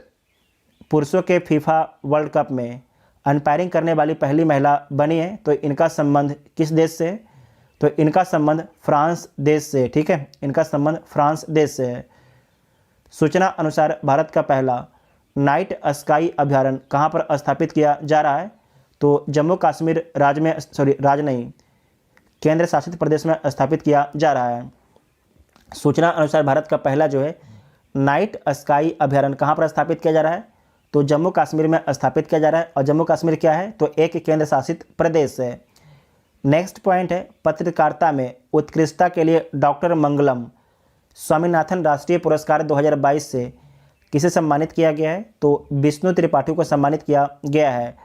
पुरुषों के फीफा वर्ल्ड कप में अंपायरिंग करने वाली पहली महिला बनी है? तो इनका संबंध किस देश से? तो इनका संबंध फ्रांस देश से, ठीक है, इनका संबंध फ्रांस देश से है। सूचना अनुसार भारत का पहला नाइट स्काई अभ्यारण्य कहाँ पर स्थापित किया जा रहा है? तो जम्मू कश्मीर राज्य में, राज्य नहीं, केंद्र शासित प्रदेश में स्थापित किया जा रहा है। सूचना अनुसार भारत का पहला जो है नाइट स्काई अभ्यारण्य कहाँ पर स्थापित किया जा रहा है? तो जम्मू कश्मीर में स्थापित किया जा रहा है। और जम्मू कश्मीर क्या है? तो एक केंद्र शासित प्रदेश है। नेक्स्ट पॉइंट है, पत्रकारिता में उत्कृष्टता के लिए डॉक्टर मंगलम स्वामीनाथन राष्ट्रीय पुरस्कार 2022 से किसे सम्मानित किया गया है? तो विष्णु त्रिपाठी को सम्मानित किया गया है।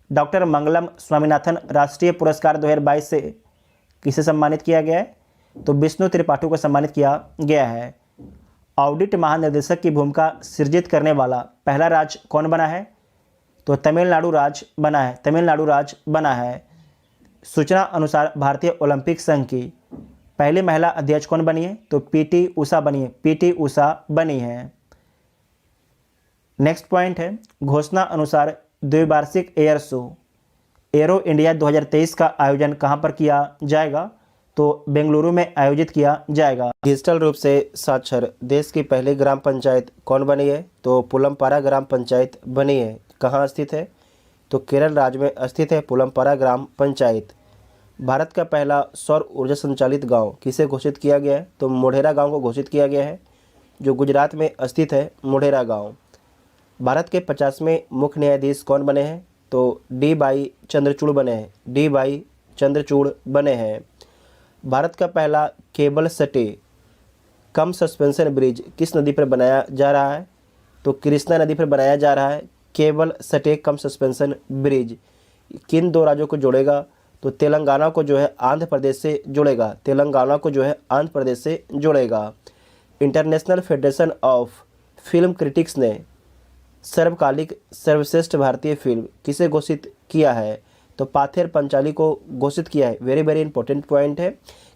डॉक्टर मंगलम स्वामीनाथन राष्ट्रीय पुरस्कार 2022 से किसे सम्मानित किया गया है? तो विष्णु त्रिपाठी को सम्मानित किया गया है। ऑडिट महानिदेशक की भूमिका सृजित करने वाला पहला राज्य कौन बना है? तो तमिलनाडु राज्य बना है। तमिलनाडु राज्य बना है। सूचना अनुसार भारतीय ओलंपिक संघ की पहली महिला अध्यक्ष कौन बनी है? तो पीटी उषा बनी है। पीटी उषा बनी है। नेक्स्ट पॉइंट है, घोषणा अनुसार द्विवार्षिक एयर शो एरो इंडिया 2023 का आयोजन कहां पर किया जाएगा? तो बेंगलुरु में आयोजित किया जाएगा। डिजिटल रूप से साक्षर देश की पहली ग्राम पंचायत कौन बनी है? तो पुलमपारा ग्राम पंचायत बनी है। कहाँ स्थित है? तो केरल राज्य में स्थित है पुलमपारा ग्राम पंचायत। भारत का पहला सौर ऊर्जा संचालित गांव किसे घोषित किया गया है? तो मोढेरा गांव को घोषित किया गया है, जो गुजरात में स्थित है मोढेरा गांव। भारत के 50वें मुख्य न्यायाधीश कौन बने हैं? तो डी वाई चंद्रचूड़ बने हैं, डी वाई चंद्रचूड़ बने हैं। भारत का पहला केबल स्टे कम सस्पेंशन ब्रिज किस नदी पर बनाया जा रहा है? तो कृष्णा नदी पर बनाया जा रहा है केबल स्टे कम सस्पेंशन ब्रिज। किन दो राज्यों को जोड़ेगा? तो तेलंगाना को जो है आंध्र प्रदेश से जोड़ेगा, तेलंगाना को जो है आंध्र प्रदेश से जोड़ेगा। International federation of film critics ने सर्वकालिक सर्वश्रेष्ठ भारतीय फिल्म किसे घोषित किया है? तो पाथेर पंचाली को घोषित किया है। वेरी वेरी इंपॉर्टेंट पॉइंट है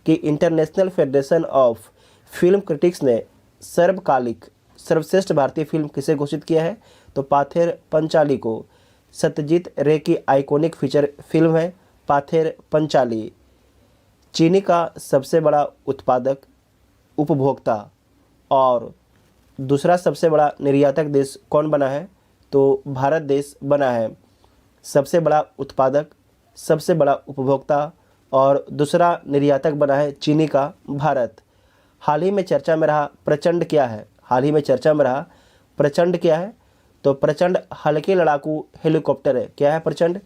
कि international federation of film critics ने सर्वकालिक सर्वश्रेष्ठ भारतीय फिल्म किसे घोषित किया है? तो पाथेर पंचाली को। सत्यजीत रे की आइकॉनिक फीचर फिल्म है पाथेर पंचाली। चीनी का सबसे बड़ा उत्पादक, उपभोक्ता और दूसरा सबसे बड़ा निर्यातक देश कौन बना है? तो भारत देश बना है। सबसे बड़ा उत्पादक, सबसे बड़ा उपभोक्ता और दूसरा निर्यातक बना है चीनी का भारत। हाल ही में चर्चा में रहा प्रचंड क्या है? हाल ही में चर्चा में रहा प्रचंड क्या है? तो प्रचंड हल्के लड़ाकू हेलीकॉप्टर है। क्या है प्रचंड?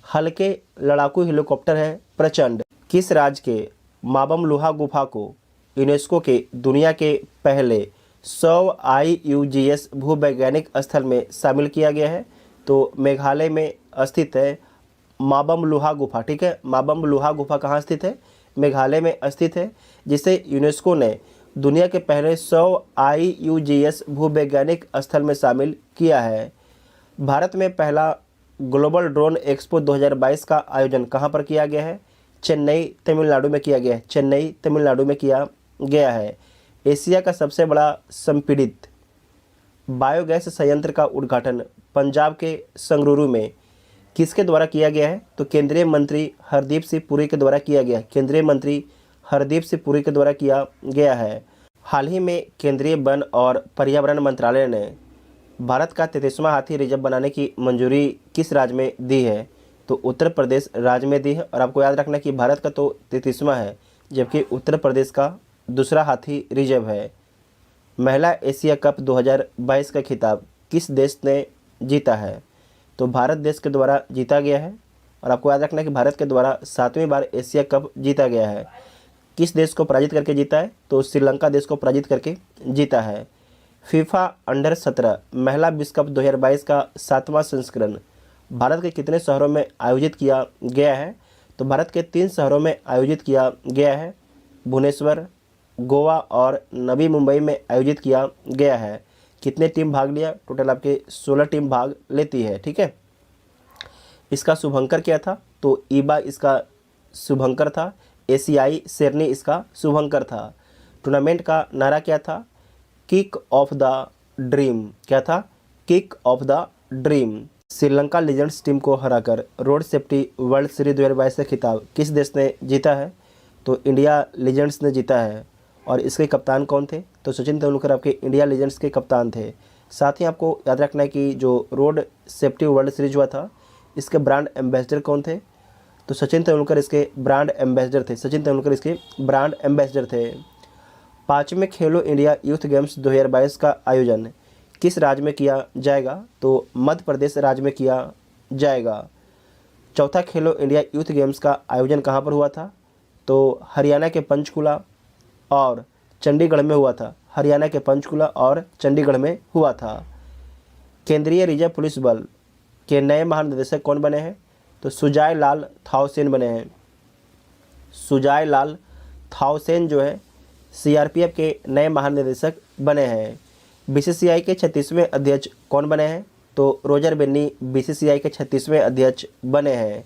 हल्के लड़ाकू हेलीकॉप्टर है प्रचंड। किस राज्य के माबम गुफा को यूनेस्को के दुनिया के पहले 100 IUGS भूवैज्ञानिक स्थल में शामिल किया गया है? तो मेघालय में स्थित है माबम गुफा। ठीक है, माबम गुफा कहाँ स्थित है? मेघालय में स्थित है, जिसे यूनेस्को ने दुनिया के पहले 100 IUGS भूवैज्ञानिक स्थल में शामिल किया है। भारत में पहला ग्लोबल ड्रोन एक्सपो 2022 का आयोजन कहाँ पर किया गया है? चेन्नई तमिलनाडु में किया गया है, चेन्नई तमिलनाडु में किया गया है। एशिया का सबसे बड़ा संपीड़ित बायोगैस संयंत्र का उद्घाटन पंजाब के संगरूर में किसके द्वारा किया गया है? तो केंद्रीय मंत्री हरदीप सिंह पुरी के द्वारा किया गया, केंद्रीय मंत्री हरदीप सिंह पुरी के द्वारा किया गया है। हाल ही में केंद्रीय वन और पर्यावरण मंत्रालय ने भारत का 33वां हाथी रिजर्व बनाने की मंजूरी किस राज्य में दी है? तो उत्तर प्रदेश राज्य में दी है। और आपको याद रखना कि भारत का तो 33वां है, जबकि उत्तर प्रदेश का दूसरा हाथी रिजर्व है। महिला एशिया कप 2022 का खिताब किस देश ने जीता है? तो भारत देश के द्वारा जीता गया है। और आपको याद रखना है कि भारत के द्वारा 7वीं बार एशिया कप जीता गया है। किस देश को पराजित करके जीता है? तो श्रीलंका देश को पराजित करके जीता है। फीफा अंडर 17 महिला विश्व कप 2022 का 7वां संस्करण भारत के कितने शहरों में आयोजित किया गया है? तो भारत के 3 शहरों में आयोजित किया गया है, भुवनेश्वर, गोवा और नवी मुंबई में आयोजित किया गया है। कितने टीम भाग लिया? टोटल आपके 16 टीम भाग लेती है। ठीक है, इसका शुभंकर क्या था? तो ईबा इसका शुभंकर था, एशियाई शेरनी इसका शुभंकर था। टूर्नामेंट का नारा क्या था? Kick off the dream. क्या था? Kick off the dream. Sri Lanka legends team को हराकर रोड सेफ्टी वर्ल्ड सीरीज 2022 का खिताब किस देश ने जीता है? तो इंडिया लीजेंड्स ने जीता है। और इसके कप्तान कौन थे? तो सचिन तेंदुलकर आपके इंडिया लीजेंड्स के कप्तान थे। साथ ही आपको याद रखना है कि जो रोड सेफ्टी वर्ल्ड सीरीज हुआ था, इसके ब्रांड एम्बेसडर कौन थे? तो सचिन तेंदुलकर इसके ब्रांड एम्बेसडर थे, सचिन तेंदुलकर इसके ब्रांड एम्बेसडर थे। 5वें खेलो इंडिया यूथ गेम्स 2022 का आयोजन किस राज्य में किया जाएगा? तो मध्य प्रदेश राज्य में किया जाएगा। चौथा खेलो इंडिया यूथ गेम्स का आयोजन कहाँ पर हुआ था? तो हरियाणा के पंचकुला और चंडीगढ़ में हुआ था, हरियाणा के पंचकुला और चंडीगढ़ में हुआ था। केंद्रीय रिजर्व पुलिस बल के नए महानिदेशक कौन बने हैं? तो सुजाय लाल थाउसेन बने हैं। सुजाय लाल थाउसेन जो है CRPF के नए महानिदेशक बने हैं। BCCI के 36वें अध्यक्ष कौन बने हैं? तो रोजर बेन्नी BCCI के 36वें अध्यक्ष बने हैं।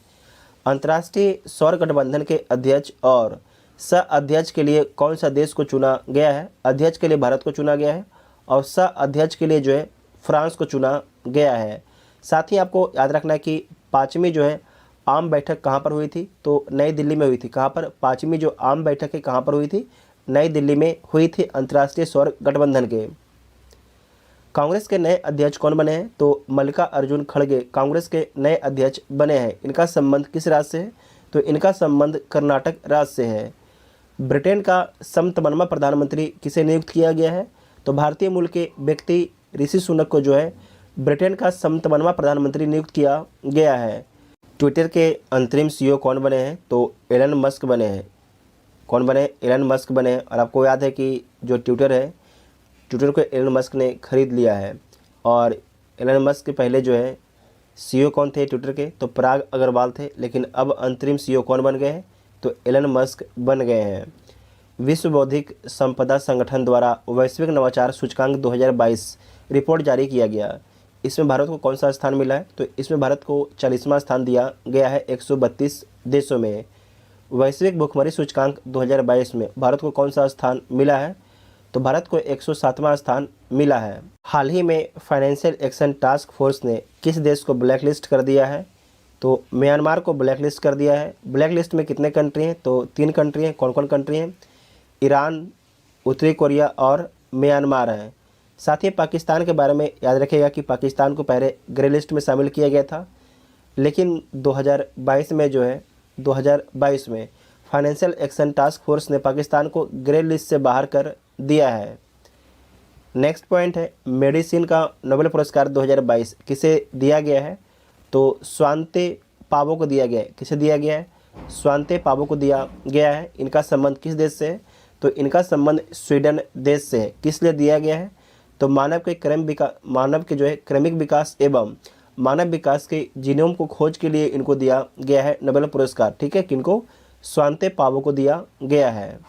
अंतर्राष्ट्रीय सौर गठबंधन के अध्यक्ष और सह अध्यक्ष के लिए कौन सा देश को चुना गया है? अध्यक्ष के लिए भारत को चुना गया है और सह अध्यक्ष के लिए जो है फ्रांस को चुना गया है। साथ ही आपको याद रखना है कि 5वीं जो है आम बैठक कहाँ पर हुई थी? तो नई दिल्ली में हुई थी। कहाँ पर? 5वीं जो आम बैठक है कहाँ पर हुई थी? नई दिल्ली में हुई थी, अंतर्राष्ट्रीय सौर गठबंधन के। कांग्रेस के नए अध्यक्ष कौन बने हैं? तो मल्लिकार्जुन खड़गे कांग्रेस के नए अध्यक्ष बने हैं। इनका संबंध किस राज्य से है? तो इनका संबंध कर्नाटक राज्य से है। ब्रिटेन का समतमनमा प्रधानमंत्री किसे नियुक्त किया गया है? तो भारतीय मूल के व्यक्ति ऋषि सुनक को जो है ब्रिटेन का 57वां प्रधानमंत्री नियुक्त किया गया है। ट्विटर के अंतरिम सीईओ कौन बने हैं? तो एलन मस्क बने हैं। कौन बने? एलन मस्क बने हैं। और आपको याद है कि जो ट्विटर है, ट्विटर को एलन मस्क ने खरीद लिया है। और एलन मस्क के पहले जो है सीईओ कौन थे ट्विटर के? तो पराग अग्रवाल थे। लेकिन अब अंतरिम सीईओ कौन बन गए हैं? तो एलन मस्क बन गए हैं। विश्व बौद्धिक संपदा संगठन द्वारा वैश्विक नवाचार सूचकांक 2022 रिपोर्ट जारी किया गया। इसमें भारत को कौन सा स्थान मिला है? तो इसमें भारत को 40वां स्थान दिया गया है 132 देशों में। वैश्विक भुखमरी सूचकांक 2022 में भारत को कौन सा स्थान मिला है? तो भारत को 107वां स्थान मिला है। हाल ही में फाइनेंशियल एक्शन टास्क फोर्स ने किस देश को ब्लैकलिस्ट कर दिया है? तो म्यांमार को ब्लैकलिस्ट कर दिया है। ब्लैकलिस्ट में कितने कंट्री हैं? तो 3 कंट्री हैं। कौन कौन कंट्री हैं? ईरान, उत्तरी कोरिया और म्यांमार हैं। साथ ही पाकिस्तान के बारे में याद रखिएगा कि पाकिस्तान को पहले ग्रे लिस्ट में शामिल किया गया था, लेकिन 2022 में जो है 2022 में फाइनेंशियल एक्शन टास्क फोर्स ने पाकिस्तान को ग्रे लिस्ट से बाहर कर दिया है। नेक्स्ट पॉइंट है मेडिसिन का नोबेल पुरस्कार 2022 किसे दिया गया है? तो स्वांते पावो को दिया गया है। किसे दिया गया है? स्वांते पावो को दिया गया है। इनका संबंध किस देश से है? तो इनका संबंध स्वीडन देश से है। किस लिए दिया गया है? तो मानव के जो है क्रमिक विकास एवं मानव विकास के जीनोम को खोज के लिए इनको दिया गया है नोबेल पुरस्कार। ठीक है, किनको? स्वांते पावो को दिया गया है।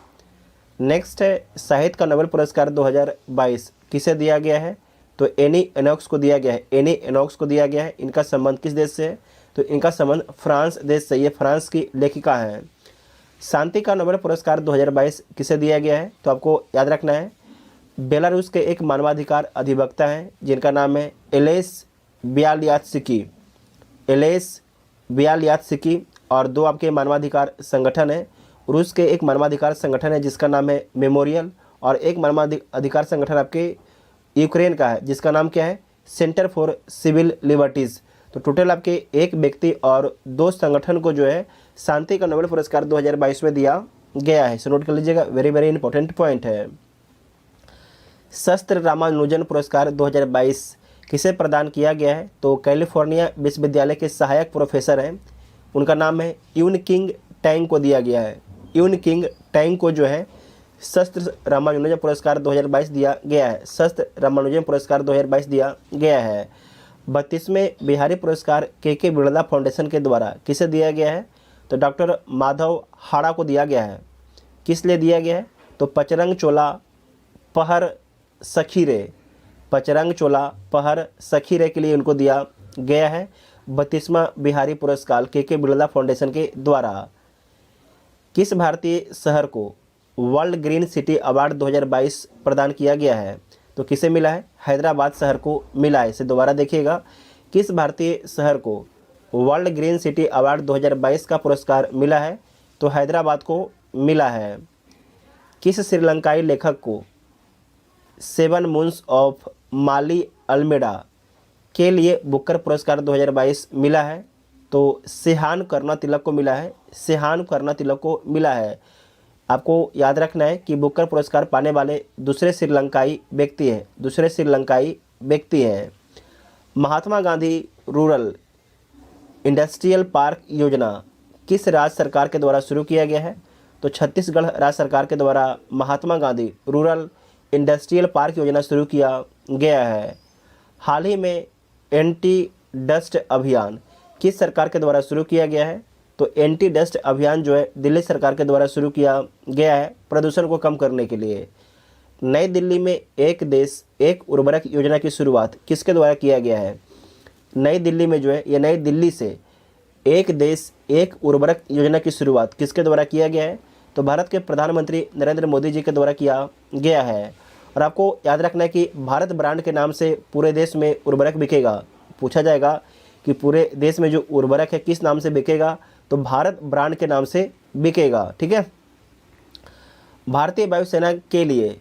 नेक्स्ट है साहित्य का नोबेल पुरस्कार 2022 किसे दिया गया है? तो एनी एनॉक्स को दिया गया है। एनी एनॉक्स को दिया गया है। इनका संबंध किस देश से है? तो इनका संबंध फ्रांस देश से। ये फ्रांस की लेखिका हैं। शांति का नोबेल पुरस्कार 2022 किसे दिया गया है? तो आपको याद रखना है बेलारूस के एक मानवाधिकार अधिवक्ता हैं जिनका नाम है एलेस बियालियात्स्की। Ales Bialiatski. और 2 आपके मानवाधिकार संगठन है। रूस के एक मानवाधिकार संगठन है जिसका नाम है मेमोरियल, और एक मानवाधिकार संगठन आपके यूक्रेन का है जिसका नाम क्या है? Centre for Civil Liberties. तो टोटल आपके एक व्यक्ति और 2 संगठन को जो है शांति का नोबेल पुरस्कार 2022 में दिया गया है। सो नोट कर लीजिएगा, वेरी वेरी इंपॉर्टेंट पॉइंट है। शस्त्र रामानुजन पुरस्कार 2022 किसे प्रदान किया गया है? तो कैलिफोर्निया विश्वविद्यालय के सहायक प्रोफेसर हैं, उनका नाम है यून किंग टैंग को दिया गया है। यून किंग टैंग को जो है शस्त्र रामानुजन पुरस्कार 2022 दिया गया है। शस्त्र रामानुजन पुरस्कार 2022 दिया गया है। 32वें बिहारी पुरस्कार के बिरला फाउंडेशन के द्वारा किसे दिया गया है? तो डॉक्टर माधव हाड़ा को दिया गया है। किस लिए दिया गया है? तो पचरंग चोला पहर सखीरे, पचरंग चोला पहर सखीरे के लिए उनको दिया गया है 32वां बिहारी पुरस्कार के बिरला फाउंडेशन के द्वारा। किस भारतीय शहर को वर्ल्ड ग्रीन सिटी अवार्ड 2022 प्रदान किया गया है? तो किसे मिला है? हैदराबाद शहर को मिला है। इसे दोबारा देखिएगा, किस भारतीय शहर को वर्ल्ड ग्रीन सिटी अवार्ड 2022 का पुरस्कार मिला है? तो हैदराबाद को मिला है। किस श्रीलंकाई लेखक को 7 मून्स ऑफ माली अल्मेडा के लिए बुकर पुरस्कार 2022 मिला है? तो सिहान कर्नातिलक को मिला है। सिहान कर्नातिलक को मिला है। आपको याद रखना है कि बुकर पुरस्कार पाने वाले दूसरे श्रीलंकाई व्यक्ति हैं। Mahatma Gandhi rural industrial park योजना किस राज्य सरकार के द्वारा शुरू किया गया है? तो छत्तीसगढ़ राज्य सरकार के द्वारा Mahatma Gandhi rural industrial park योजना शुरू किया गया है। हाल ही में एंटी डस्ट अभियान किस सरकार के द्वारा शुरू किया गया है? तो एंटी डस्ट अभियान जो है दिल्ली सरकार के द्वारा शुरू किया गया है प्रदूषण को कम करने के लिए। नई दिल्ली में एक देश एक उर्वरक योजना की शुरुआत किसके द्वारा किया गया है? नई दिल्ली में जो है ये नई दिल्ली से एक देश एक उर्वरक योजना की शुरुआत किसके द्वारा किया गया है? तो भारत के प्रधानमंत्री नरेंद्र मोदी जी के द्वारा किया गया है। और आपको याद रखना है कि भारत ब्रांड के नाम से पूरे देश में उर्वरक बिकेगा। पूछा जाएगा कि पूरे देश में जो उर्वरक है किस नाम से बिकेगा? तो भारत ब्रांड के नाम से बिकेगा। ठीक है। भारतीय वायुसेना के लिए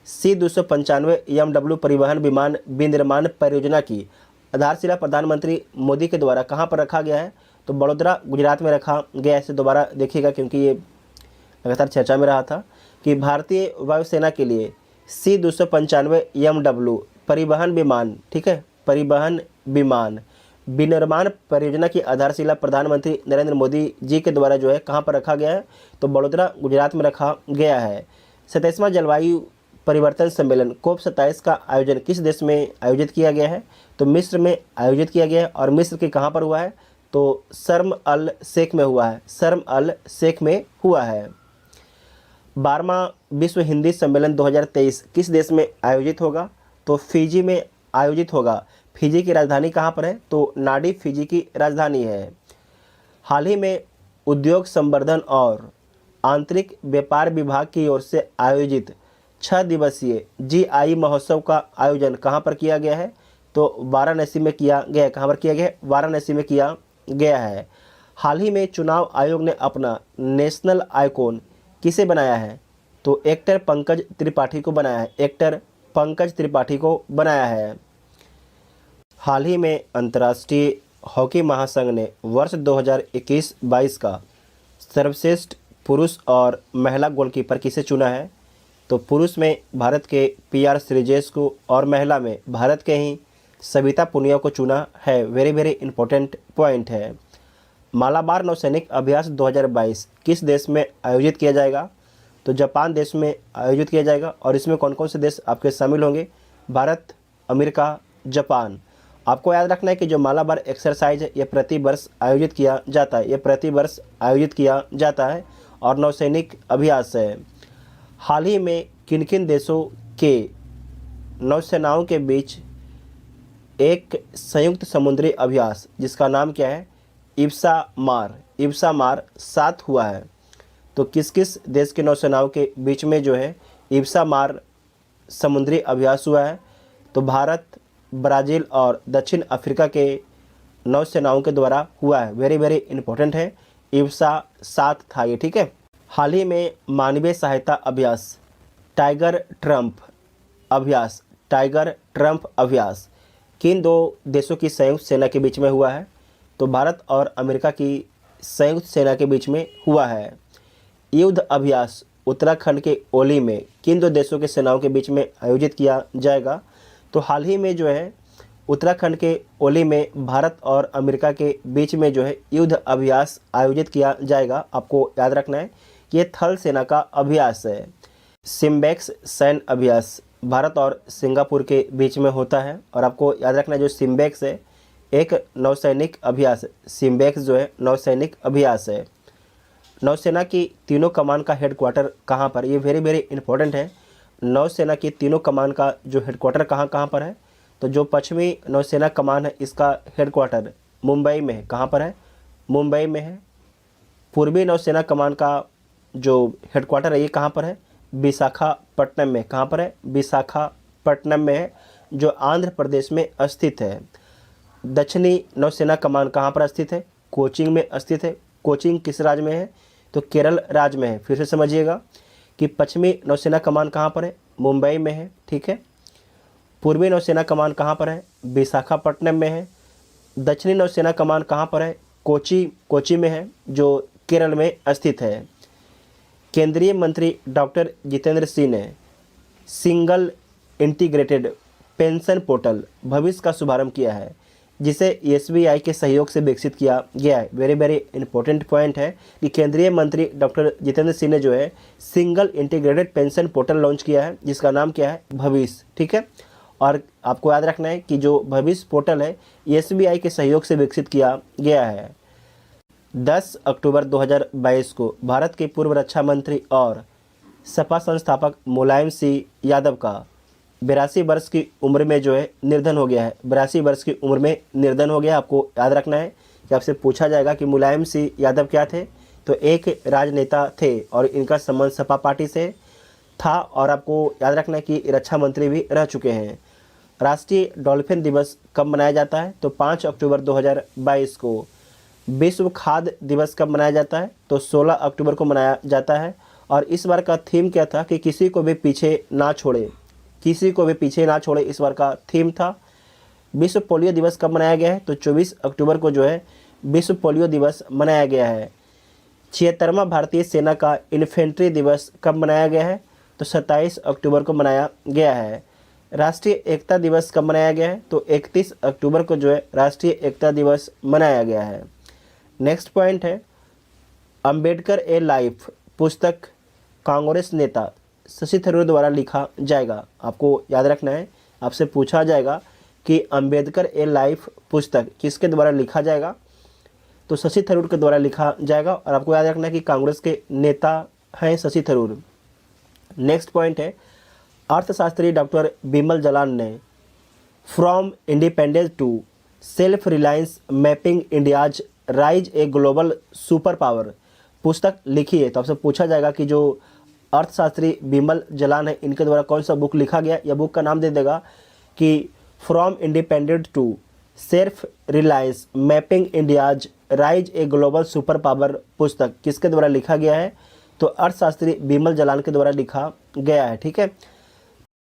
C-295 EMW परिवहन विमान विनिर्माण परियोजना की आधारशिला प्रधानमंत्री मोदी के द्वारा कहां पर रखा गया है? तो बड़ौदा गुजरात में रखा गया है। इसे दोबारा देखिएगा क्योंकि ये लगातार चर्चा में रहा था कि भारतीय वायुसेना के लिए C-295 EMW परिवहन विमान, ठीक है, परिवहन विमान विनिर्माण परियोजना की आधारशिला प्रधानमंत्री नरेंद्र मोदी जी के द्वारा जो है कहाँ पर रखा गया है, तो बड़ौदा गुजरात में रखा गया है। 27वां जलवायु परिवर्तन सम्मेलन COP27 का आयोजन किस देश में आयोजित किया गया है, तो मिस्र में आयोजित किया गया है। और मिस्र के कहाँ पर हुआ है, तो शर्म अल शेख में हुआ है, शर्म अल शेख में हुआ है। 12वां विश्व हिंदी सम्मेलन 2023 किस देश में आयोजित होगा, तो फिजी में आयोजित होगा। फिजी की राजधानी कहाँ पर है, तो नाडी फिजी की राजधानी है। हाल ही में उद्योग संवर्धन और आंतरिक व्यापार विभाग की ओर से आयोजित 6 दिवसीय GI महोत्सव का आयोजन कहाँ पर किया गया है, तो वाराणसी में किया गया है। कहाँ पर किया गया है, वाराणसी में किया गया है। हाल ही में चुनाव आयोग ने अपना नेशनल आइकॉन किसे बनाया है, तो एक्टर पंकज त्रिपाठी को बनाया है, एक्टर पंकज त्रिपाठी को बनाया है। हाल ही में अंतर्राष्ट्रीय हॉकी महासंघ ने वर्ष 2021-22 का सर्वश्रेष्ठ पुरुष और महिला गोलकीपर किसे चुना है, तो पुरुष में भारत के PR श्रीजेश को और महिला में भारत के ही सविता पुनिया को चुना है। वेरी वेरी इंपॉर्टेंट पॉइंट है। मालाबार नौसैनिक अभ्यास 2022 किस देश में आयोजित किया जाएगा, तो जापान देश में आयोजित किया जाएगा। और इसमें कौन कौन से देश आपके शामिल होंगे, भारत, अमेरिका, जापान। आपको याद रखना है कि जो मालाबार एक्सरसाइज है ये प्रति वर्ष आयोजित किया जाता है, ये प्रति वर्ष आयोजित किया जाता है और नौसैनिक अभ्यास है। हाल ही में किन किन देशों के नौसेनाओं के बीच एक संयुक्त समुद्री अभ्यास जिसका नाम क्या है, इब्सा मार 7 हुआ है। तो किस किस देश के नौसेनाओं के बीच में जो है इब्सा मार समुद्री अभ्यास हुआ है, तो भारत, ब्राज़ील और दक्षिण अफ्रीका के नौसेनाओं के द्वारा हुआ है। वेरी वेरी इंपॉर्टेंट है, इब्सा 7 था ये, ठीक है। हाल ही में मानवीय सहायता अभ्यास टाइगर ट्रंप अभ्यास किन 2 देशों की संयुक्त सेना के बीच में हुआ है, तो भारत और अमेरिका की संयुक्त सेना के बीच में हुआ है। युद्ध अभ्यास उत्तराखंड के ओली में किन 2 देशों के सेनाओं के बीच में आयोजित किया जाएगा, तो हाल ही में जो है उत्तराखंड के ओली में भारत और अमेरिका के बीच में जो है युद्ध अभ्यास आयोजित किया जाएगा। आपको याद रखना है कि ये थल सेना का अभ्यास है। सिम्बेक्स सैन्य अभ्यास भारत और सिंगापुर के बीच में होता है। और आपको याद रखना है जो सिम्बेक्स है एक नौसैनिक अभ्यास, सिम्बेक्स जो है नौसैनिक अभ्यास है। नौसेना की तीनों कमान का हेडक्वार्टर कहाँ पर, ये वेरी वेरी इंपॉर्टेंट है। नौसेना की तीनों कमान का जो हेडक्वार्टर कहाँ पर है, तो जो पश्चिमी नौसेना कमान है इसका हेडक्वार्टर मुंबई में है। कहाँ पर है, मुंबई में है। पूर्वी नौसेना कमान का जो हेडक्वार्टर है ये कहाँ पर है, विशाखापट्टनम में। कहाँ पर है, विशाखापट्टनम में है, जो आंध्र प्रदेश में स्थित है। दक्षिणी नौसेना कमान कहाँ पर स्थित है, कोचीन में स्थित है। कोचीन किस राज्य में है, तो केरल राज्य में है। फिर से समझिएगा कि पश्चिमी नौसेना कमान कहाँ पर है, मुंबई में है, ठीक है। पूर्वी नौसेना कमान कहाँ पर है, विशाखापट्टनम में है। दक्षिणी नौसेना कमान कहाँ पर है, कोची में है, जो केरल में स्थित है। केंद्रीय मंत्री डॉक्टर जितेंद्र सिंह ने सिंगल इंटीग्रेटेड पेंशन पोर्टल भविष्य का शुभारंभ किया है, जिसे SBI के सहयोग से विकसित किया गया है। वेरी वेरी इंपॉर्टेंट पॉइंट है कि केंद्रीय मंत्री डॉक्टर जितेंद्र सिंह ने जो है single integrated pension portal launch किया है, जिसका नाम क्या है, भविष्य, ठीक है। और आपको याद रखना है कि जो भविष्य पोर्टल है SBI के सहयोग से विकसित किया गया है। 10 अक्टूबर 2022 को भारत के पूर्व रक्षा मंत्री और सपा संस्थापक मुलायम सिंह यादव का 82 वर्ष की उम्र में जो है निर्धन हो गया है। 82 वर्ष की उम्र में निर्धन हो गया। आपको याद रखना है कि आपसे पूछा जाएगा कि मुलायम सिंह यादव क्या थे, तो एक राजनेता थे और इनका संबंध सपा पार्टी से था। और आपको याद रखना है कि रक्षा मंत्री भी रह चुके हैं। राष्ट्रीय डॉल्फिन दिवस कब मनाया जाता है, तो 5 अक्टूबर 2022 को। विश्व खाद्य दिवस कब मनाया जाता है, तो 16 अक्टूबर को मनाया जाता है। और इस बार का थीम क्या था कि किसी को भी पीछे ना छोड़े, किसी को भी पीछे ना छोड़े, इस बार का थीम था। विश्व पोलियो दिवस कब मनाया गया है, तो 24 अक्टूबर को जो है विश्व पोलियो दिवस मनाया गया है। 76वां भारतीय सेना का इन्फेंट्री दिवस कब मनाया गया है, तो 27 अक्टूबर को मनाया गया है। राष्ट्रीय एकता दिवस कब मनाया गया है? तो 31 अक्टूबर को जो है राष्ट्रीय एकता दिवस मनाया गया है। नेक्स्ट पॉइंट है, अंबेडकर ए लाइफ पुस्तक कांग्रेस नेता शशि थरूर द्वारा लिखा जाएगा। आपको याद रखना है, आपसे पूछा जाएगा कि अंबेडकर ए लाइफ पुस्तक किसके द्वारा लिखा जाएगा, तो शशि थरूर के द्वारा लिखा जाएगा। और आपको याद रखना है कि कांग्रेस के नेता हैं शशि थरूर। नेक्स्ट पॉइंट है, अर्थशास्त्री डॉक्टर बिमल जलान ने from independence to self reliance mapping India's rise a global super power पुस्तक लिखी है। तो आपसे पूछा जाएगा कि जो अर्थशास्त्री बिमल जलान है इनके द्वारा कौन सा बुक लिखा गया, या बुक का नाम दे देगा कि from independent to self reliance mapping India's rise a global super power पुस्तक किसके द्वारा लिखा गया है, तो अर्थशास्त्री बिमल जलान के द्वारा लिखा गया है। ठीक है,